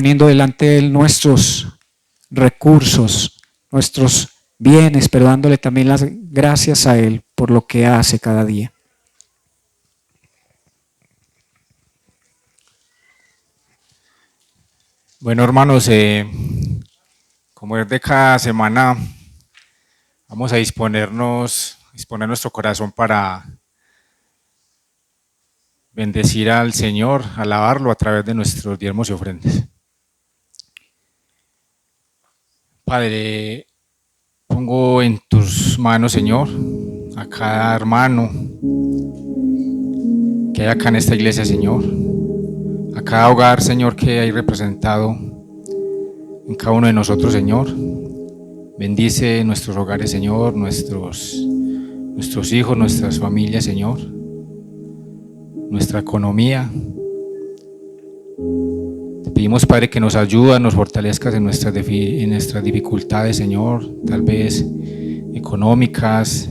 poniendo delante de Él nuestros recursos, nuestros bienes, pero dándole también las gracias a Él por lo que hace cada día. Bueno, hermanos, como es de cada semana, vamos a disponer nuestro corazón para bendecir al Señor, alabarlo a través de nuestros diezmos y ofrendas. Padre, pongo en tus manos, Señor, a cada hermano que hay acá en esta iglesia, Señor, a cada hogar, Señor, que hay representado en cada uno de nosotros, Señor. Bendice nuestros hogares, Señor, nuestros hijos, nuestras familias, Señor, nuestra economía. Te pedimos, Padre, que nos ayudes, nos fortalezcas en nuestras dificultades, Señor, tal vez económicas,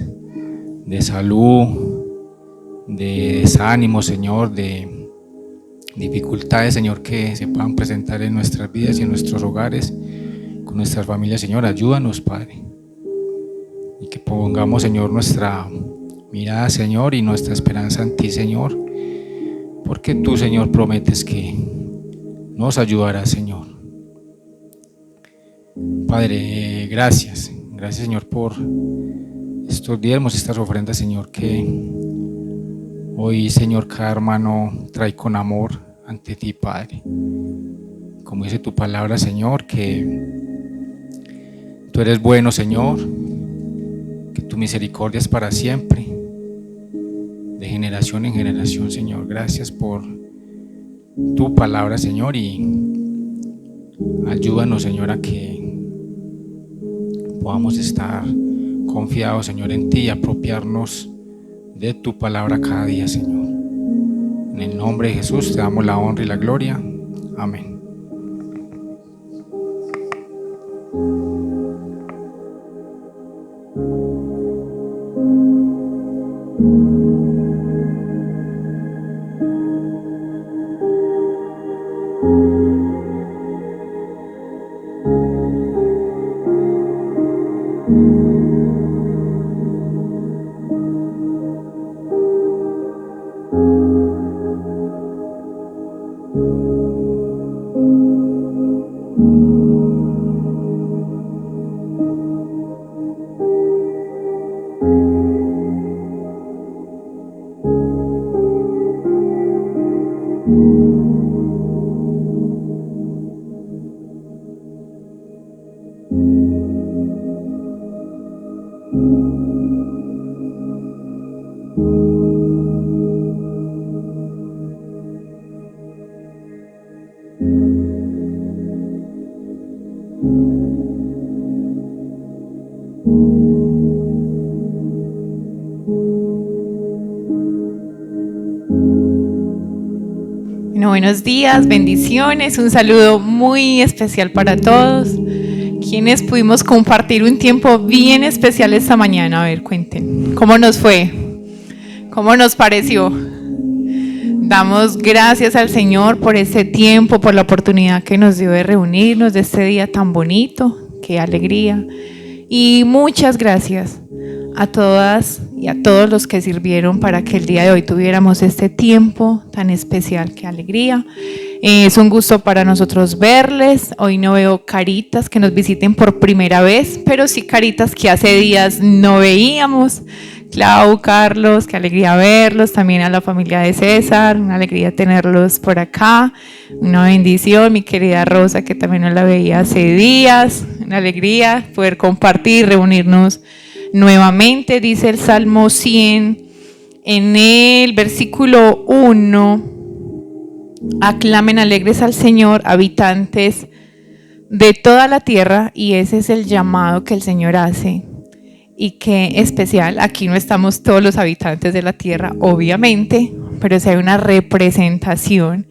de salud, de desánimo, Señor, de dificultades, Señor, que se puedan presentar en nuestras vidas y en nuestros hogares, con nuestras familias, Señor. Ayúdanos, Padre, y que pongamos, Señor, nuestra mirada, Señor, y nuestra esperanza en ti, Señor, porque tú, Señor, prometes que nos ayudarás, Señor. Padre, gracias, Señor, por estos diezmos, estas ofrendas, Señor, que hoy, Señor, cada hermano trae con amor ante ti, Padre. Como dice tu palabra, Señor, que tú eres bueno, Señor, que tu misericordia es para siempre, de generación en generación, Señor. Gracias por tu palabra, Señor, y ayúdanos, Señor, a que podamos estar confiados, Señor, en ti y apropiarnos de tu palabra cada día, Señor. En el nombre de Jesús te damos la honra y la gloria. Amén. Bueno, buenos días, bendiciones, un saludo muy especial para todos quienes pudimos compartir un tiempo bien especial esta mañana. A ver, cuenten, ¿cómo nos fue? ¿Cómo nos pareció? Damos gracias al Señor por ese tiempo, por la oportunidad que nos dio de reunirnos, de este día tan bonito, qué alegría. Y muchas gracias a todas y a todos los que sirvieron para que el día de hoy tuviéramos este tiempo tan especial, qué alegría. Es un gusto para nosotros verles. Hoy no veo caritas que nos visiten por primera vez, pero sí caritas que hace días no veíamos. Clau, Carlos, qué alegría verlos, también a la familia de César, una alegría tenerlos por acá, una bendición, mi querida Rosa, que también no la veía hace días, una alegría poder compartir, reunirnos nuevamente. Dice el Salmo 100, en el versículo 1, aclamen alegres al Señor, habitantes de toda la tierra, y ese es el llamado que el Señor hace. Y qué especial, aquí no estamos todos los habitantes de la tierra, obviamente, pero sí hay una representación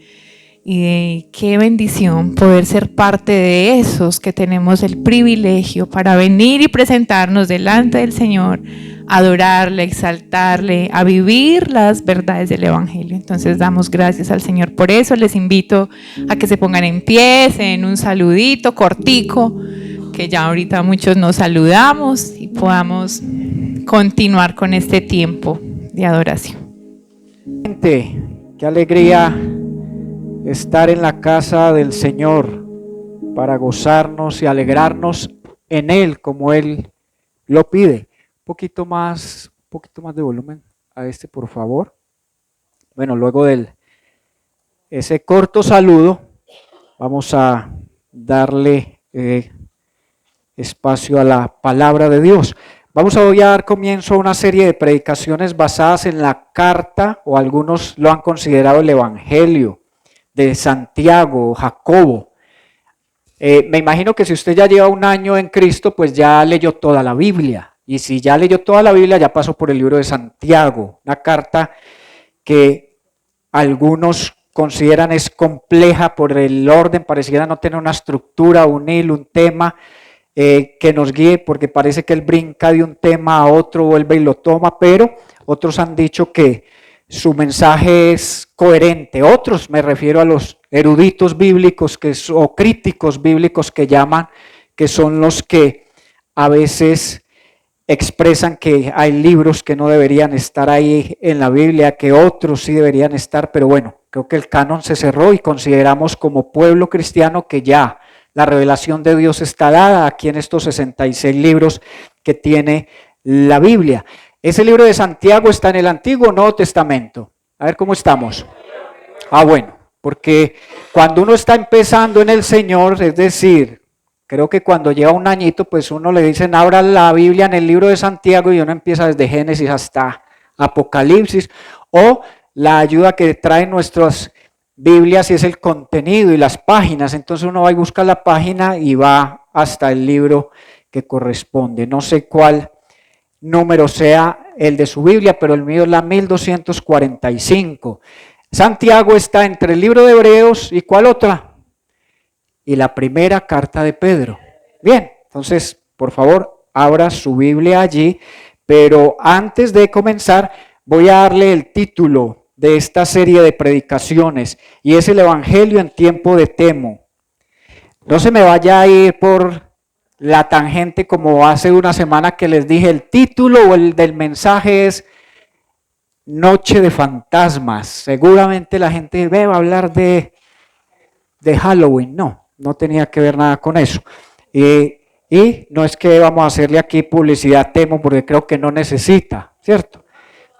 y de qué bendición poder ser parte de esos que tenemos el privilegio para venir y presentarnos delante del Señor, adorarle, exaltarle, a vivir las verdades del Evangelio. Entonces damos gracias al Señor por eso. Les invito a que se pongan en pie, en un saludito cortico, que ya ahorita muchos nos saludamos y podamos continuar con este tiempo de adoración. Qué alegría estar en la casa del Señor para gozarnos y alegrarnos en Él como Él lo pide. Un poquito más de volumen a este, por favor. Bueno, luego de ese corto saludo, vamos a darle espacio a la palabra de Dios. Vamos a hoy a dar comienzo a una serie de predicaciones basadas en la carta, o algunos lo han considerado el Evangelio de Santiago, Jacobo. Me imagino que si usted ya lleva un año en Cristo, pues ya leyó toda la Biblia. Y si ya leyó toda la Biblia, ya pasó por el libro de Santiago, una carta que algunos consideran es compleja por el orden, pareciera no tener una estructura, un hilo, un tema que nos guíe, porque parece que él brinca de un tema a otro, vuelve y lo toma, pero otros han dicho que su mensaje es coherente. Otros, me refiero a los eruditos bíblicos o críticos bíblicos que llaman, que son los que a veces expresan que hay libros que no deberían estar ahí en la Biblia, que otros sí deberían estar, pero bueno, creo que el canon se cerró y consideramos como pueblo cristiano que ya la revelación de Dios está dada aquí en estos 66 libros que tiene la Biblia. Ese libro de Santiago está en el Antiguo o Nuevo Testamento. A ver cómo estamos. Bueno, porque cuando uno está empezando en el Señor, es decir, creo que cuando lleva un añito, pues uno le dicen, abra la Biblia en el libro de Santiago y uno empieza desde Génesis hasta Apocalipsis, o la ayuda que traen nuestras Biblias y es el contenido y las páginas. Entonces uno va y busca la página y va hasta el libro que corresponde. No sé cuál número sea el de su Biblia, pero el mío es la 1245. Santiago está entre el libro de Hebreos y ¿cuál otra? Y la primera carta de Pedro. Bien, entonces, por favor, abra su Biblia allí, pero antes de comenzar, voy a darle el título de esta serie de predicaciones, y es el Evangelio en tiempo de Temo. No se me vaya a ir por la tangente como hace una semana que les dije, el título o el del mensaje es Noche de Fantasmas. Seguramente la gente va a hablar de Halloween. No tenía que ver nada con eso. Y no es que vamos a hacerle aquí publicidad a Temo, porque creo que no necesita, ¿cierto?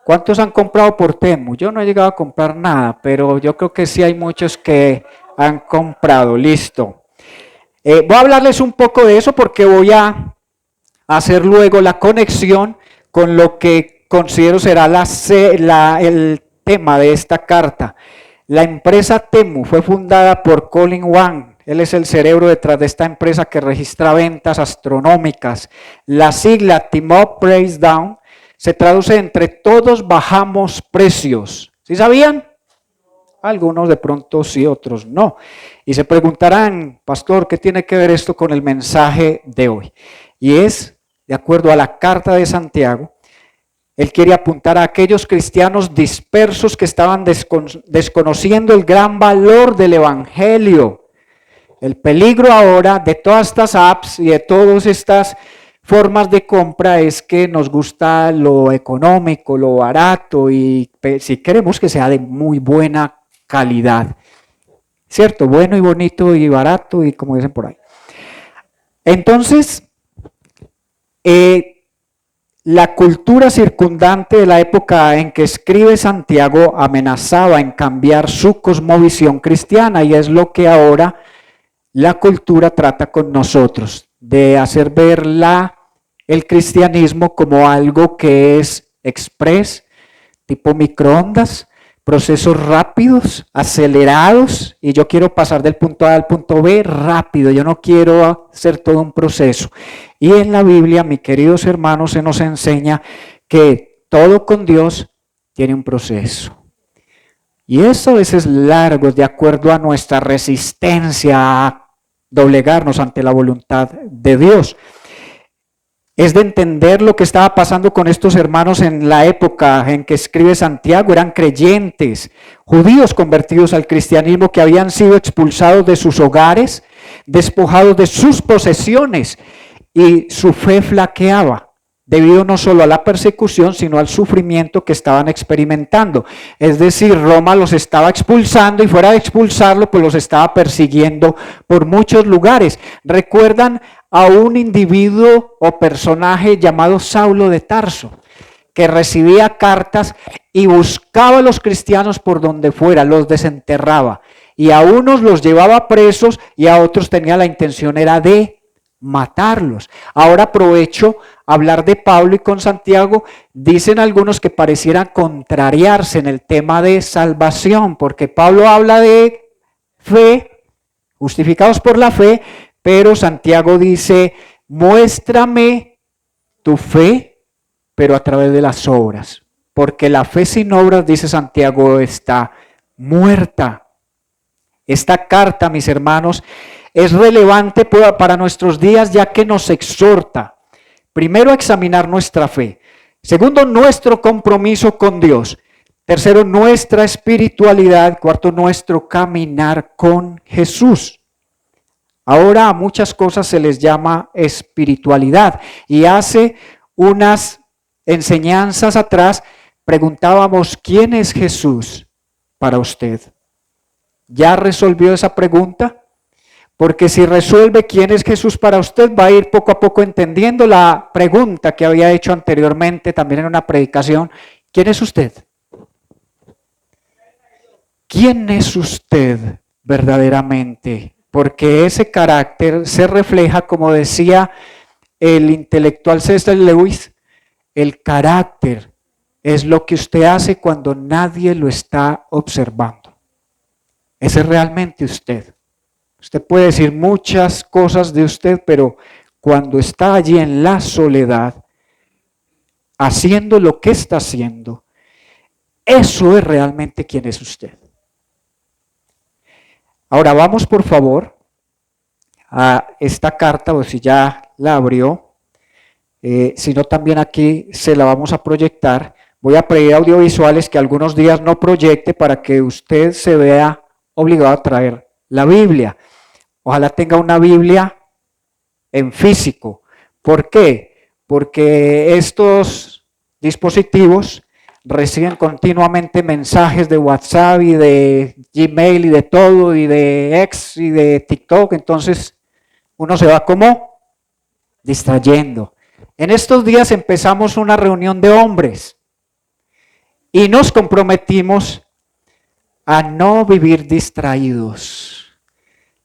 ¿Cuántos han comprado por Temu? Yo no he llegado a comprar nada, pero yo creo que sí hay muchos que han comprado. Listo. Voy a hablarles un poco de eso porque voy a hacer luego la conexión con lo que considero será el tema de esta carta. La empresa Temu fue fundada por Colin Wang. Él es el cerebro detrás de esta empresa que registra ventas astronómicas. La sigla Team Up Price Down se traduce entre todos bajamos precios. ¿Sí sabían? Algunos de pronto sí, otros no. Y se preguntarán, pastor, ¿qué tiene que ver esto con el mensaje de hoy? Y es, de acuerdo a la carta de Santiago, él quiere apuntar a aquellos cristianos dispersos que estaban desconociendo el gran valor del Evangelio. El peligro ahora de todas estas apps y de todas estas formas de compra es que nos gusta lo económico, lo barato, y si queremos que sea de muy buena calidad, ¿cierto? Bueno y bonito y barato y como dicen por ahí. Entonces, la cultura circundante de la época en que escribe Santiago amenazaba en cambiar su cosmovisión cristiana, y es lo que ahora la cultura trata con nosotros, de hacer ver el cristianismo como algo que es express, tipo microondas, procesos rápidos, acelerados, y yo quiero pasar del punto A al punto B rápido, yo no quiero hacer todo un proceso. Y en la Biblia, mis queridos hermanos, se nos enseña que todo con Dios tiene un proceso. Y eso a veces largos, de acuerdo a nuestra resistencia a doblegarnos ante la voluntad de Dios. Es de entender lo que estaba pasando con estos hermanos en la época en que escribe Santiago. Eran creyentes, judíos convertidos al cristianismo, que habían sido expulsados de sus hogares, despojados de sus posesiones, y su fe flaqueaba, debido no solo a la persecución, sino al sufrimiento que estaban experimentando. Es decir, Roma los estaba expulsando, y fuera de expulsarlo, pues los estaba persiguiendo por muchos lugares. ¿Recuerdan a un individuo o personaje llamado Saulo de Tarso, que recibía cartas y buscaba a los cristianos por donde fuera, los desenterraba, y a unos los llevaba presos y a otros tenía la intención era de matarlos? Ahora aprovecho a hablar de Pablo y con Santiago. Dicen algunos que parecieran contrariarse en el tema de salvación, porque Pablo habla de fe, justificados por la fe, pero Santiago dice, muéstrame tu fe, pero a través de las obras. Porque la fe sin obras, dice Santiago, está muerta. Esta carta, mis hermanos, es relevante para nuestros días, ya que nos exhorta, primero, a examinar nuestra fe. Segundo, nuestro compromiso con Dios. Tercero, nuestra espiritualidad. Cuarto, nuestro caminar con Jesús. Ahora a muchas cosas se les llama espiritualidad, y hace unas enseñanzas atrás preguntábamos, ¿quién es Jesús para usted? ¿Ya resolvió esa pregunta? Porque si resuelve quién es Jesús para usted, va a ir poco a poco entendiendo la pregunta que había hecho anteriormente también en una predicación. ¿Quién es usted? ¿Quién es usted verdaderamente? Porque ese carácter se refleja, como decía el intelectual C.S. Lewis, el carácter es lo que usted hace cuando nadie lo está observando. Ese es realmente usted. Usted puede decir muchas cosas de usted, pero cuando está allí en la soledad, haciendo lo que está haciendo, eso es realmente quién es usted. Ahora vamos, por favor, a esta carta, o si ya la abrió, si no también aquí se la vamos a proyectar. Voy a pedir audiovisuales que algunos días no proyecte para que usted se vea obligado a traer la Biblia. Ojalá tenga una Biblia en físico. ¿Por qué? Porque estos dispositivos reciben continuamente mensajes de WhatsApp y de Gmail y de todo, y de X y de TikTok, entonces uno se va como distrayendo. En estos días empezamos una reunión de hombres y nos comprometimos a no vivir distraídos.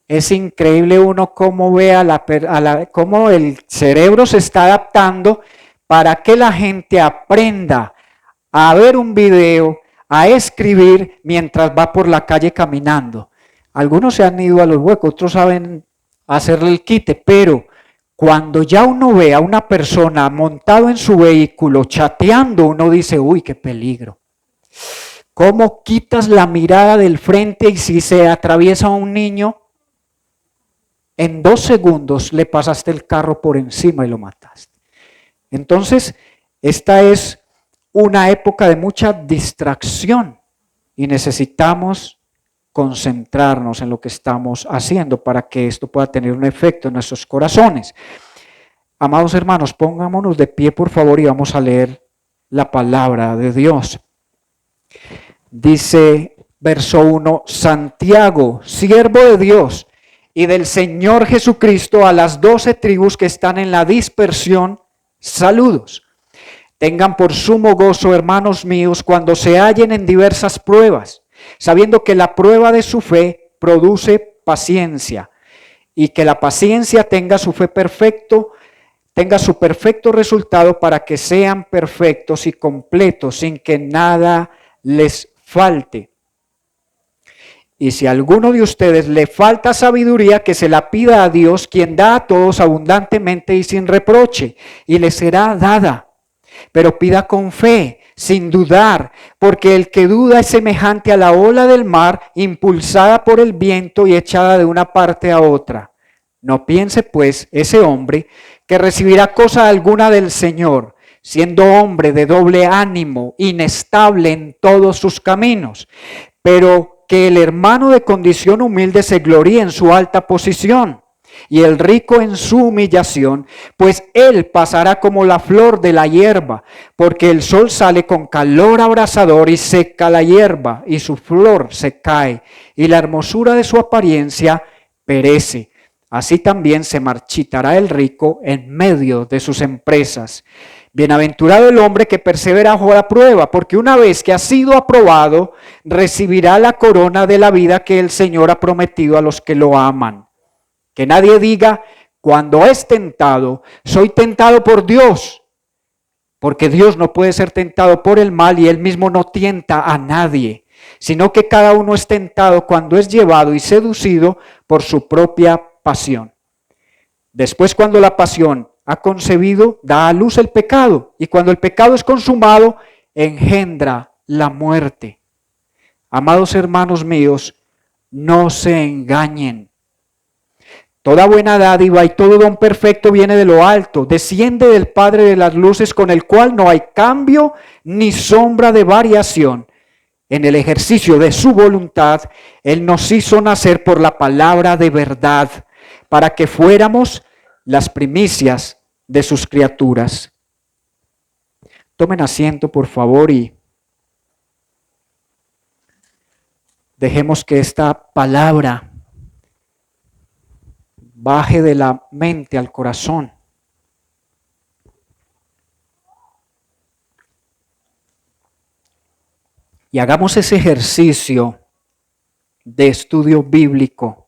Es increíble uno cómo ve cómo el cerebro se está adaptando para que la gente aprenda a ver un video, a escribir mientras va por la calle caminando. Algunos se han ido a los huecos, otros saben hacerle el quite, pero cuando ya uno ve a una persona montado en su vehículo chateando, uno dice, uy, qué peligro. ¿Cómo quitas la mirada del frente y si se atraviesa un niño, en 2 segundos le pasaste el carro por encima y lo mataste? Entonces, esta es una época de mucha distracción y necesitamos concentrarnos en lo que estamos haciendo para que esto pueda tener un efecto en nuestros corazones. Amados hermanos, pongámonos de pie, por favor, y vamos a leer la palabra de Dios. Dice, verso 1, Santiago, siervo de Dios y del Señor Jesucristo, a las 12 tribus que están en la dispersión, saludos. Tengan por sumo gozo, hermanos míos, cuando se hallen en diversas pruebas, sabiendo que la prueba de su fe produce paciencia, y que la paciencia tenga su perfecto resultado, para que sean perfectos y completos, sin que nada les falte. Y si a alguno de ustedes le falta sabiduría, que se la pida a Dios, quien da a todos abundantemente y sin reproche, y le será dada. Pero pida con fe, sin dudar, porque el que duda es semejante a la ola del mar, impulsada por el viento y echada de una parte a otra. No piense, pues, ese hombre que recibirá cosa alguna del Señor, siendo hombre de doble ánimo, inestable en todos sus caminos, pero que el hermano de condición humilde se gloríe en su alta posición, y el rico en su humillación, pues él pasará como la flor de la hierba, porque el sol sale con calor abrasador y seca la hierba, y su flor se cae, y la hermosura de su apariencia perece. Así también se marchitará el rico en medio de sus empresas. Bienaventurado el hombre que persevera bajo la prueba, porque una vez que ha sido aprobado, recibirá la corona de la vida que el Señor ha prometido a los que lo aman. Que nadie diga, cuando es tentado, soy tentado por Dios, porque Dios no puede ser tentado por el mal y Él mismo no tienta a nadie, sino que cada uno es tentado cuando es llevado y seducido por su propia pasión. Después, cuando la pasión ha concebido, da a luz el pecado, y cuando el pecado es consumado, engendra la muerte. Amados hermanos míos, no se engañen. Toda buena dádiva y todo don perfecto viene de lo alto, desciende del Padre de las luces, con el cual no hay cambio ni sombra de variación. En el ejercicio de su voluntad, Él nos hizo nacer por la palabra de verdad, para que fuéramos las primicias de sus criaturas. Tomen asiento, por favor, y dejemos que esta palabra baje de la mente al corazón. Y hagamos ese ejercicio de estudio bíblico.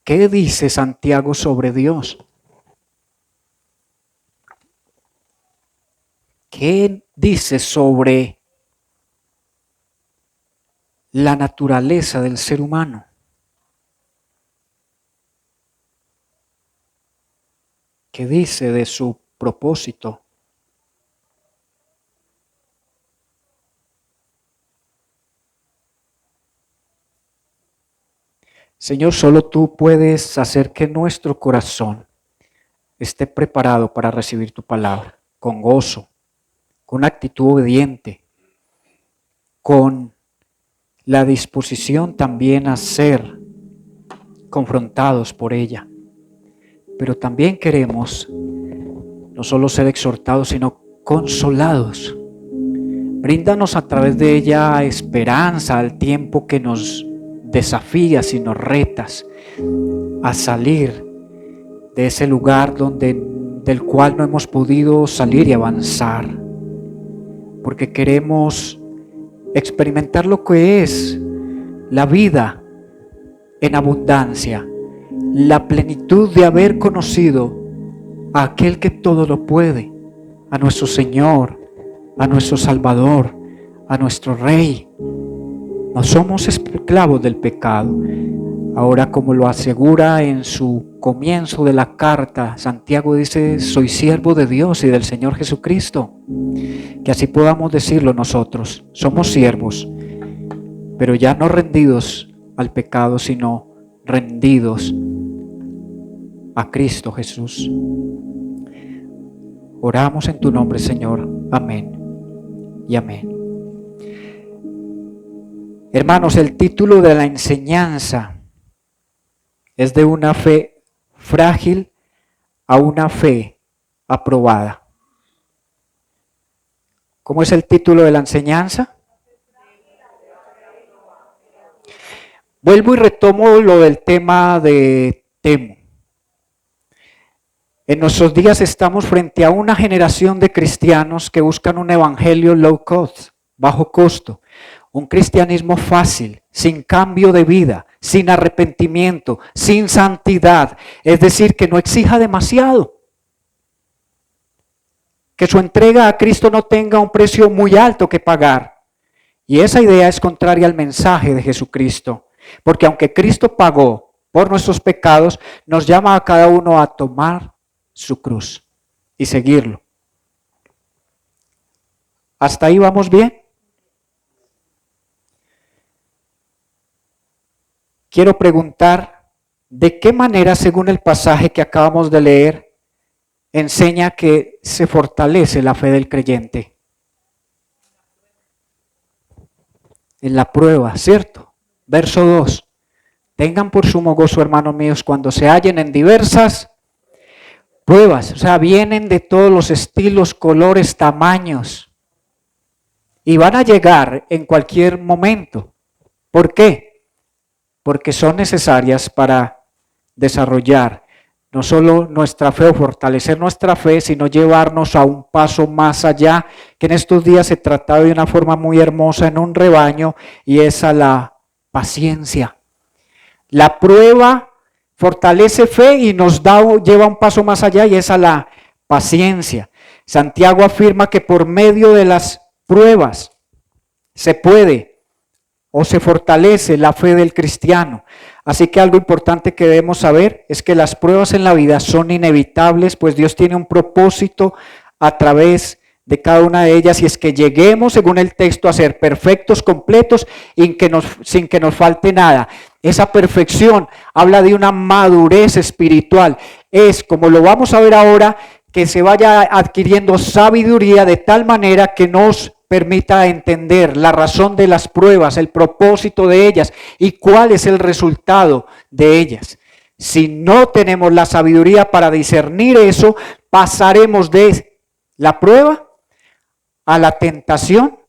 ¿Qué dice Santiago sobre Dios? ¿Qué dice sobre la naturaleza del ser humano? ¿Qué dice de su propósito? Señor, solo tú puedes hacer que nuestro corazón esté preparado para recibir tu palabra, con gozo, con actitud obediente, con la disposición también a ser confrontados por ella. Pero también queremos no solo ser exhortados, sino consolados. Bríndanos a través de ella esperanza al tiempo que nos desafías y nos retas a salir de ese lugar del cual no hemos podido salir y avanzar, porque queremos experimentar lo que es la vida en abundancia, la plenitud de haber conocido a aquel que todo lo puede, a nuestro Señor, a nuestro Salvador, a nuestro Rey. No somos esclavos del pecado. Ahora, como lo asegura en su comienzo de la carta, Santiago dice, soy siervo de Dios y del Señor Jesucristo. Que así podamos decirlo nosotros, somos siervos, pero ya no rendidos al pecado, sino rendidos a Cristo Jesús. Oramos en tu nombre, Señor. Amén y amén. Hermanos, el título de la enseñanza es de una fe frágil a una fe aprobada. ¿Cómo es el título de la enseñanza? Vuelvo y retomo lo del tema de Temu. En nuestros días estamos frente a una generación de cristianos que buscan un evangelio low cost, bajo costo, un cristianismo fácil, sin cambio de vida, sin arrepentimiento, sin santidad, es decir, que no exija demasiado. Que su entrega a Cristo no tenga un precio muy alto que pagar. Y esa idea es contraria al mensaje de Jesucristo, porque aunque Cristo pagó por nuestros pecados, nos llama a cada uno a tomar su cruz y seguirlo. ¿Hasta ahí vamos bien? Quiero preguntar, ¿de qué manera, según el pasaje que acabamos de leer, enseña que se fortalece la fe del creyente? En la prueba, ¿cierto? Verso 2. Tengan por sumo gozo, hermanos míos, cuando se hallen en diversas pruebas. O sea, vienen de todos los estilos, colores, tamaños. Y van a llegar en cualquier momento. ¿Por qué? Porque son necesarias para desarrollar no solo nuestra fe o fortalecer nuestra fe, sino llevarnos a un paso más allá, que en estos días se trataba de una forma muy hermosa en un rebaño, y es a la paciencia. La prueba fortalece fe y nos lleva un paso más allá, y es a la paciencia. Santiago afirma que por medio de las pruebas se puede o se fortalece la fe del cristiano. Así que algo importante que debemos saber es que las pruebas en la vida son inevitables, pues Dios tiene un propósito a través de cada una de ellas, y es que lleguemos, según el texto, a ser perfectos, completos, sin que nos falte nada. Esa perfección habla de una madurez espiritual. Es, como lo vamos a ver ahora, que se vaya adquiriendo sabiduría de tal manera que nos permita entender la razón de las pruebas, el propósito de ellas y cuál es el resultado de ellas. Si no tenemos la sabiduría para discernir eso, pasaremos de la prueba a la tentación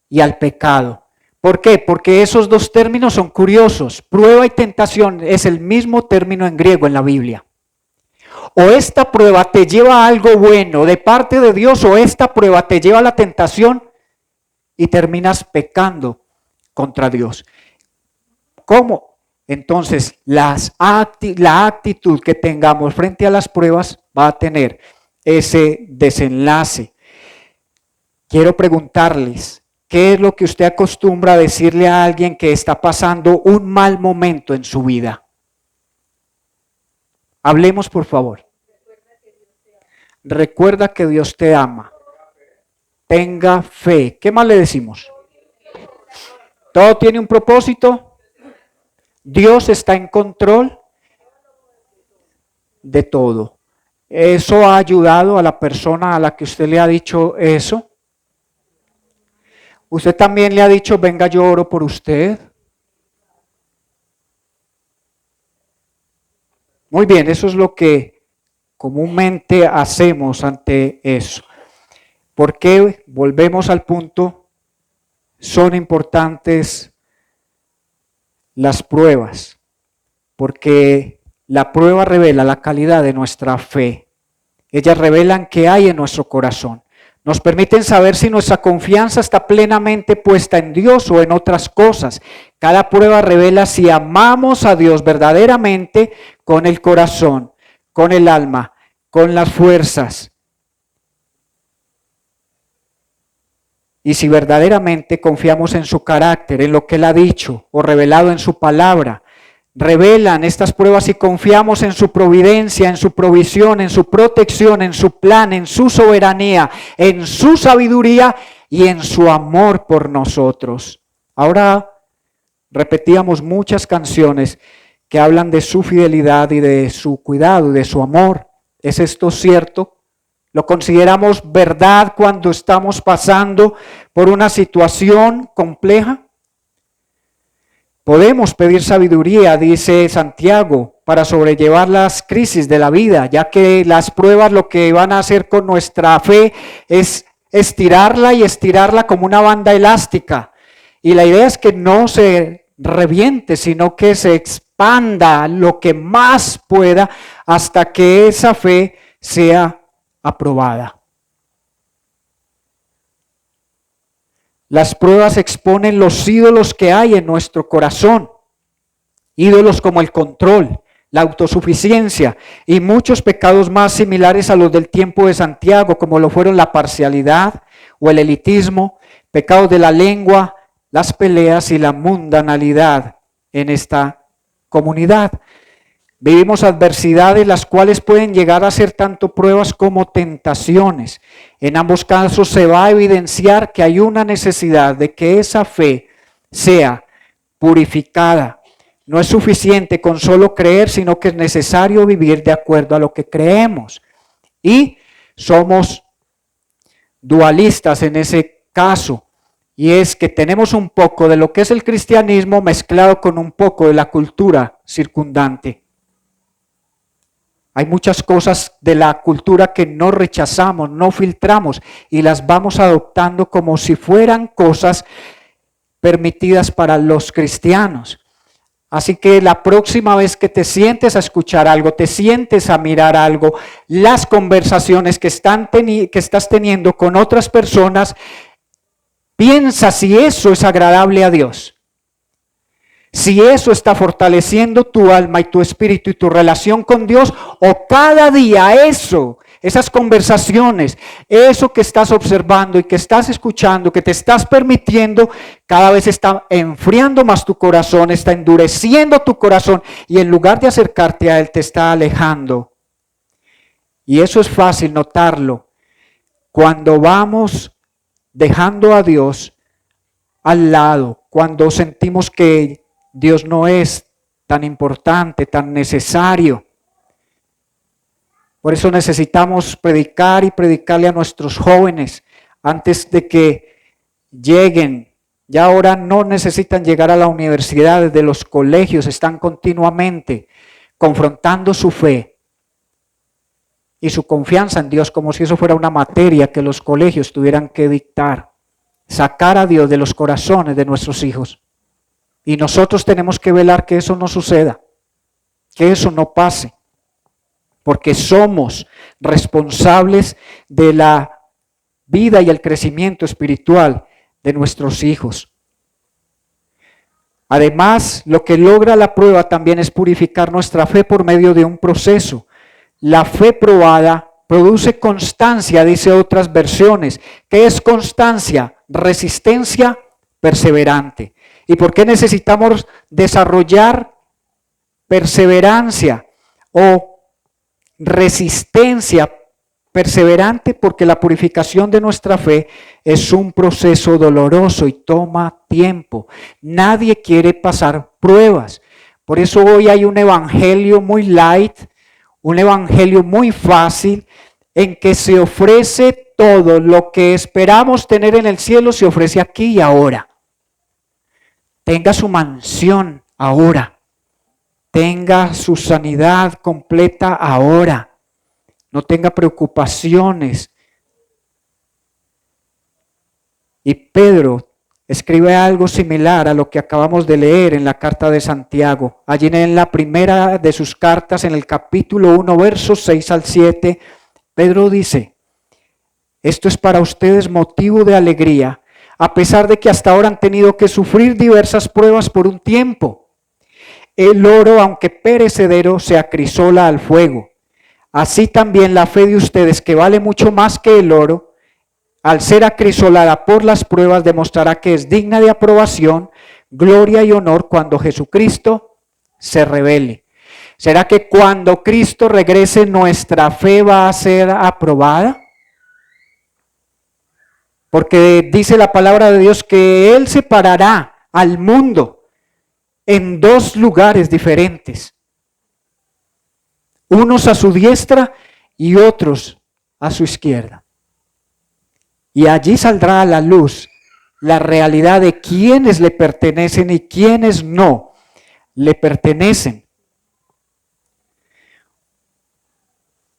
y al pecado. ¿Por qué? Porque esos dos términos son curiosos. Prueba y tentación es el mismo término en griego en la Biblia. O esta prueba te lleva a algo bueno de parte de Dios, o esta prueba te lleva a la tentación y terminas pecando contra Dios. ¿Cómo? Entonces, la actitud que tengamos frente a las pruebas va a tener ese desenlace. Quiero preguntarles, ¿qué es lo que usted acostumbra a decirle a alguien que está pasando un mal momento en su vida? Hablemos, por favor. Recuerda que Dios te ama. Tenga fe. ¿Qué más le decimos? Todo tiene un propósito. Dios está en control de todo. ¿Eso ha ayudado a la persona a la que usted le ha dicho eso? ¿Usted también le ha dicho, venga, yo oro por usted? Muy bien, eso es lo que comúnmente hacemos ante eso. ¿Por qué? Volvemos al punto, son importantes las pruebas, porque la prueba revela la calidad de nuestra fe. Ellas revelan qué hay en nuestro corazón. Nos permiten saber si nuestra confianza está plenamente puesta en Dios o en otras cosas. Cada prueba revela si amamos a Dios verdaderamente con el corazón, con el alma, con las fuerzas. Y si verdaderamente confiamos en su carácter, en lo que Él ha dicho o revelado en su palabra. Revelan estas pruebas si confiamos en su providencia, en su provisión, en su protección, en su plan, en su soberanía, en su sabiduría y en su amor por nosotros. Ahora repetíamos muchas canciones que hablan de su fidelidad y de su cuidado y de su amor. ¿Es esto cierto? ¿Lo consideramos verdad cuando estamos pasando por una situación compleja? Podemos pedir sabiduría, dice Santiago, para sobrellevar las crisis de la vida, ya que las pruebas lo que van a hacer con nuestra fe es estirarla y estirarla como una banda elástica. Y la idea es que no se reviente, sino que se expanda lo que más pueda hasta que esa fe sea aprobada. Las pruebas exponen los ídolos que hay en nuestro corazón, ídolos como el control, la autosuficiencia y muchos pecados más similares a los del tiempo de Santiago, como lo fueron la parcialidad o el elitismo, pecados de la lengua, las peleas y la mundanalidad en esta comunidad. Vivimos adversidades las cuales pueden llegar a ser tanto pruebas como tentaciones. En ambos casos se va a evidenciar que hay una necesidad de que esa fe sea purificada. No es suficiente con solo creer, sino que es necesario vivir de acuerdo a lo que creemos. Y somos dualistas en ese caso. Y es que tenemos un poco de lo que es el cristianismo mezclado con un poco de la cultura circundante. Hay muchas cosas de la cultura que no rechazamos, no filtramos y las vamos adoptando como si fueran cosas permitidas para los cristianos. Así que la próxima vez que te sientes a escuchar algo, te sientes a mirar algo, las conversaciones que estás teniendo con otras personas, piensa si eso es agradable a Dios. Si eso está fortaleciendo tu alma y tu espíritu y tu relación con Dios, o cada día esas conversaciones, eso que estás observando y que estás escuchando, que te estás permitiendo, cada vez está enfriando más tu corazón, está endureciendo tu corazón y en lugar de acercarte a Él te está alejando. Y eso es fácil notarlo cuando vamos dejando a Dios al lado, cuando sentimos que Dios no es tan importante, tan necesario. Por eso necesitamos predicar y predicarle a nuestros jóvenes antes de que lleguen. Ya ahora no necesitan llegar a la universidad, desde los colegios están continuamente confrontando su fe y su confianza en Dios como si eso fuera una materia que los colegios tuvieran que dictar. Sacar a Dios de los corazones de nuestros hijos. Y nosotros tenemos que velar que eso no suceda, que eso no pase, porque somos responsables de la vida y el crecimiento espiritual de nuestros hijos. Además, lo que logra la prueba también es purificar nuestra fe por medio de un proceso. La fe probada produce constancia, dice otras versiones. ¿Qué es constancia? Resistencia perseverante. ¿Y por qué necesitamos desarrollar perseverancia o resistencia perseverante? Porque la purificación de nuestra fe es un proceso doloroso y toma tiempo. Nadie quiere pasar pruebas. Por eso hoy hay un evangelio muy light, un evangelio muy fácil, en que se ofrece todo lo que esperamos tener en el cielo, se ofrece aquí y ahora. Tenga su mansión ahora. Tenga su sanidad completa ahora. No tenga preocupaciones. Y Pedro escribe algo similar a lo que acabamos de leer en la carta de Santiago. Allí en la primera de sus cartas, en el capítulo 1, versos 6 al 7, Pedro dice: esto es para ustedes motivo de alegría, a pesar de que hasta ahora han tenido que sufrir diversas pruebas por un tiempo. El oro, aunque perecedero, se acrisola al fuego. Así también la fe de ustedes, que vale mucho más que el oro, al ser acrisolada por las pruebas, demostrará que es digna de aprobación, gloria y honor cuando Jesucristo se revele. ¿Será que cuando Cristo regrese nuestra fe va a ser aprobada? Porque dice la palabra de Dios que Él separará al mundo en dos lugares diferentes. Unos a su diestra y otros a su izquierda. Y allí saldrá a la luz la realidad de quiénes le pertenecen y quiénes no le pertenecen.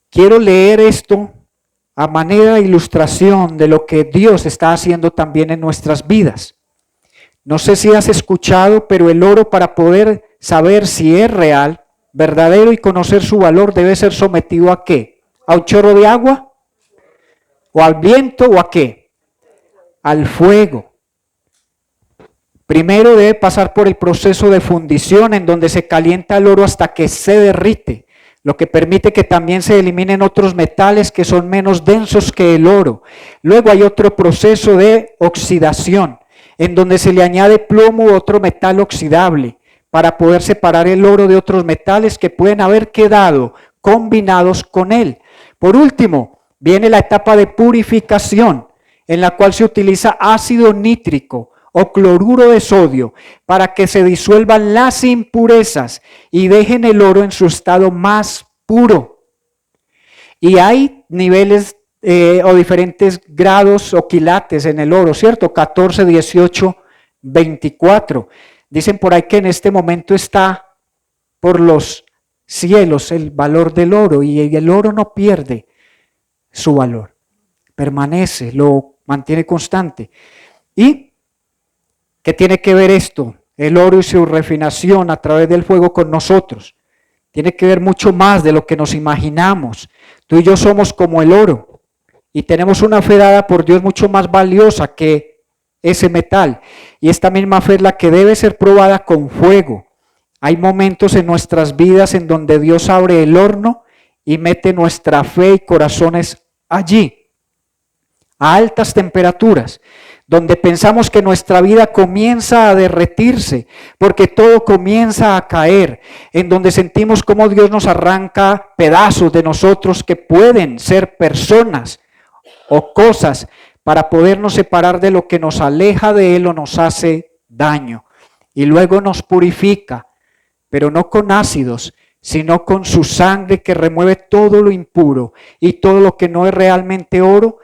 Quiero leer esto a manera de ilustración de lo que Dios está haciendo también en nuestras vidas. No sé si has escuchado, pero el oro, para poder saber si es real, verdadero y conocer su valor, debe ser sometido ¿a qué? ¿A un chorro de agua? ¿O al viento? ¿O a qué? Al fuego. Primero debe pasar por el proceso de fundición, en donde se calienta el oro hasta que se derrite, lo que permite que también se eliminen otros metales que son menos densos que el oro. Luego hay otro proceso de oxidación, en donde se le añade plomo u otro metal oxidable, para poder separar el oro de otros metales que pueden haber quedado combinados con él. Por último, viene la etapa de purificación, en la cual se utiliza ácido nítrico o cloruro de sodio para que se disuelvan las impurezas y dejen el oro en su estado más puro. Y hay niveles o diferentes grados o quilates en el oro, ¿cierto? 14, 18, 24. Dicen por ahí que en este momento está por los cielos el valor del oro, y el oro no pierde su valor, permanece, lo mantiene constante. ¿Y qué tiene que ver esto? El oro y su refinación a través del fuego con nosotros. Tiene que ver mucho más de lo que nos imaginamos. Tú y yo somos como el oro y tenemos una fe dada por Dios mucho más valiosa que ese metal. Y esta misma fe es la que debe ser probada con fuego. Hay momentos en nuestras vidas en donde Dios abre el horno y mete nuestra fe y corazones allí, a altas temperaturas, donde pensamos que nuestra vida comienza a derretirse, porque todo comienza a caer, en donde sentimos cómo Dios nos arranca pedazos de nosotros que pueden ser personas o cosas para podernos separar de lo que nos aleja de Él o nos hace daño. Y luego nos purifica, pero no con ácidos, sino con su sangre que remueve todo lo impuro y todo lo que no es realmente oro,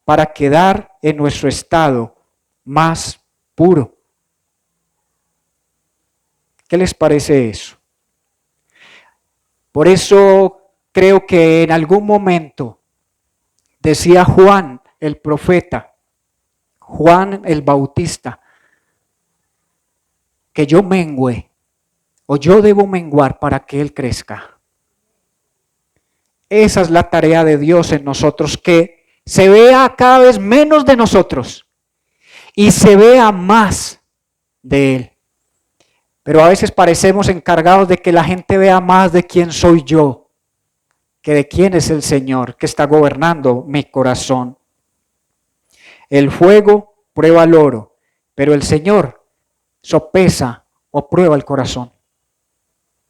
para quedar en nuestro estado más puro. ¿Qué les parece eso? Por eso creo que en algún momento decía Juan el profeta, Juan el Bautista, que yo mengüe o yo debo menguar para que Él crezca. Esa es la tarea de Dios en nosotros, que se vea cada vez menos de nosotros y se vea más de Él. Pero a veces parecemos encargados de que la gente vea más de quién soy yo que de quién es el Señor que está gobernando mi corazón. El fuego prueba el oro, pero el Señor sopesa o prueba el corazón.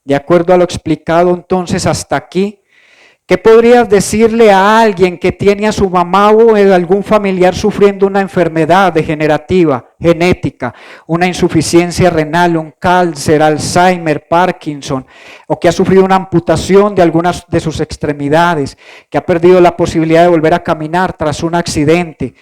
De acuerdo a lo explicado entonces hasta aquí, ¿qué podrías decirle a alguien que tiene a su mamá o a algún familiar sufriendo una enfermedad degenerativa, genética, una insuficiencia renal, un cáncer, Alzheimer, Parkinson, o que ha sufrido una amputación de algunas de sus extremidades, que ha perdido la posibilidad de volver a caminar tras un accidente,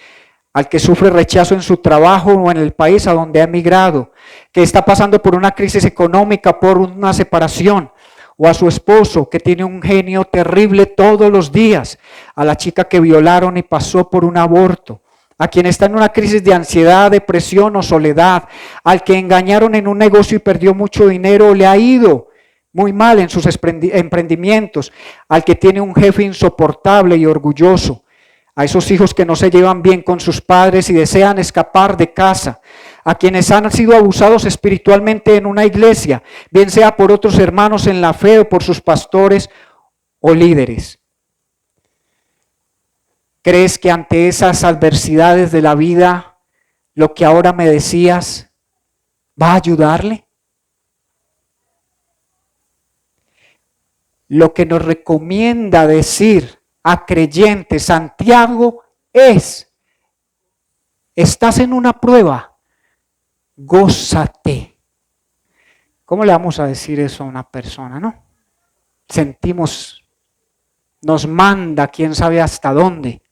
al que sufre rechazo en su trabajo o en el país a donde ha emigrado, que está pasando por una crisis económica, por una separación, o a su esposo que tiene un genio terrible todos los días, a la chica que violaron y pasó por un aborto, a quien está en una crisis de ansiedad, depresión o soledad, al que engañaron en un negocio y perdió mucho dinero o le ha ido muy mal en sus emprendimientos, al que tiene un jefe insoportable y orgulloso, a esos hijos que no se llevan bien con sus padres y desean escapar de casa, a quienes han sido abusados espiritualmente en una iglesia, bien sea por otros hermanos en la fe o por sus pastores o líderes. ¿Crees que ante esas adversidades de la vida, lo que ahora me decías va a ayudarle? Lo que nos recomienda decir a creyentes Santiago es: estás en una prueba, gózate. ¿Cómo le vamos a decir eso a una persona, no? Sentimos, nos manda quién sabe hasta dónde.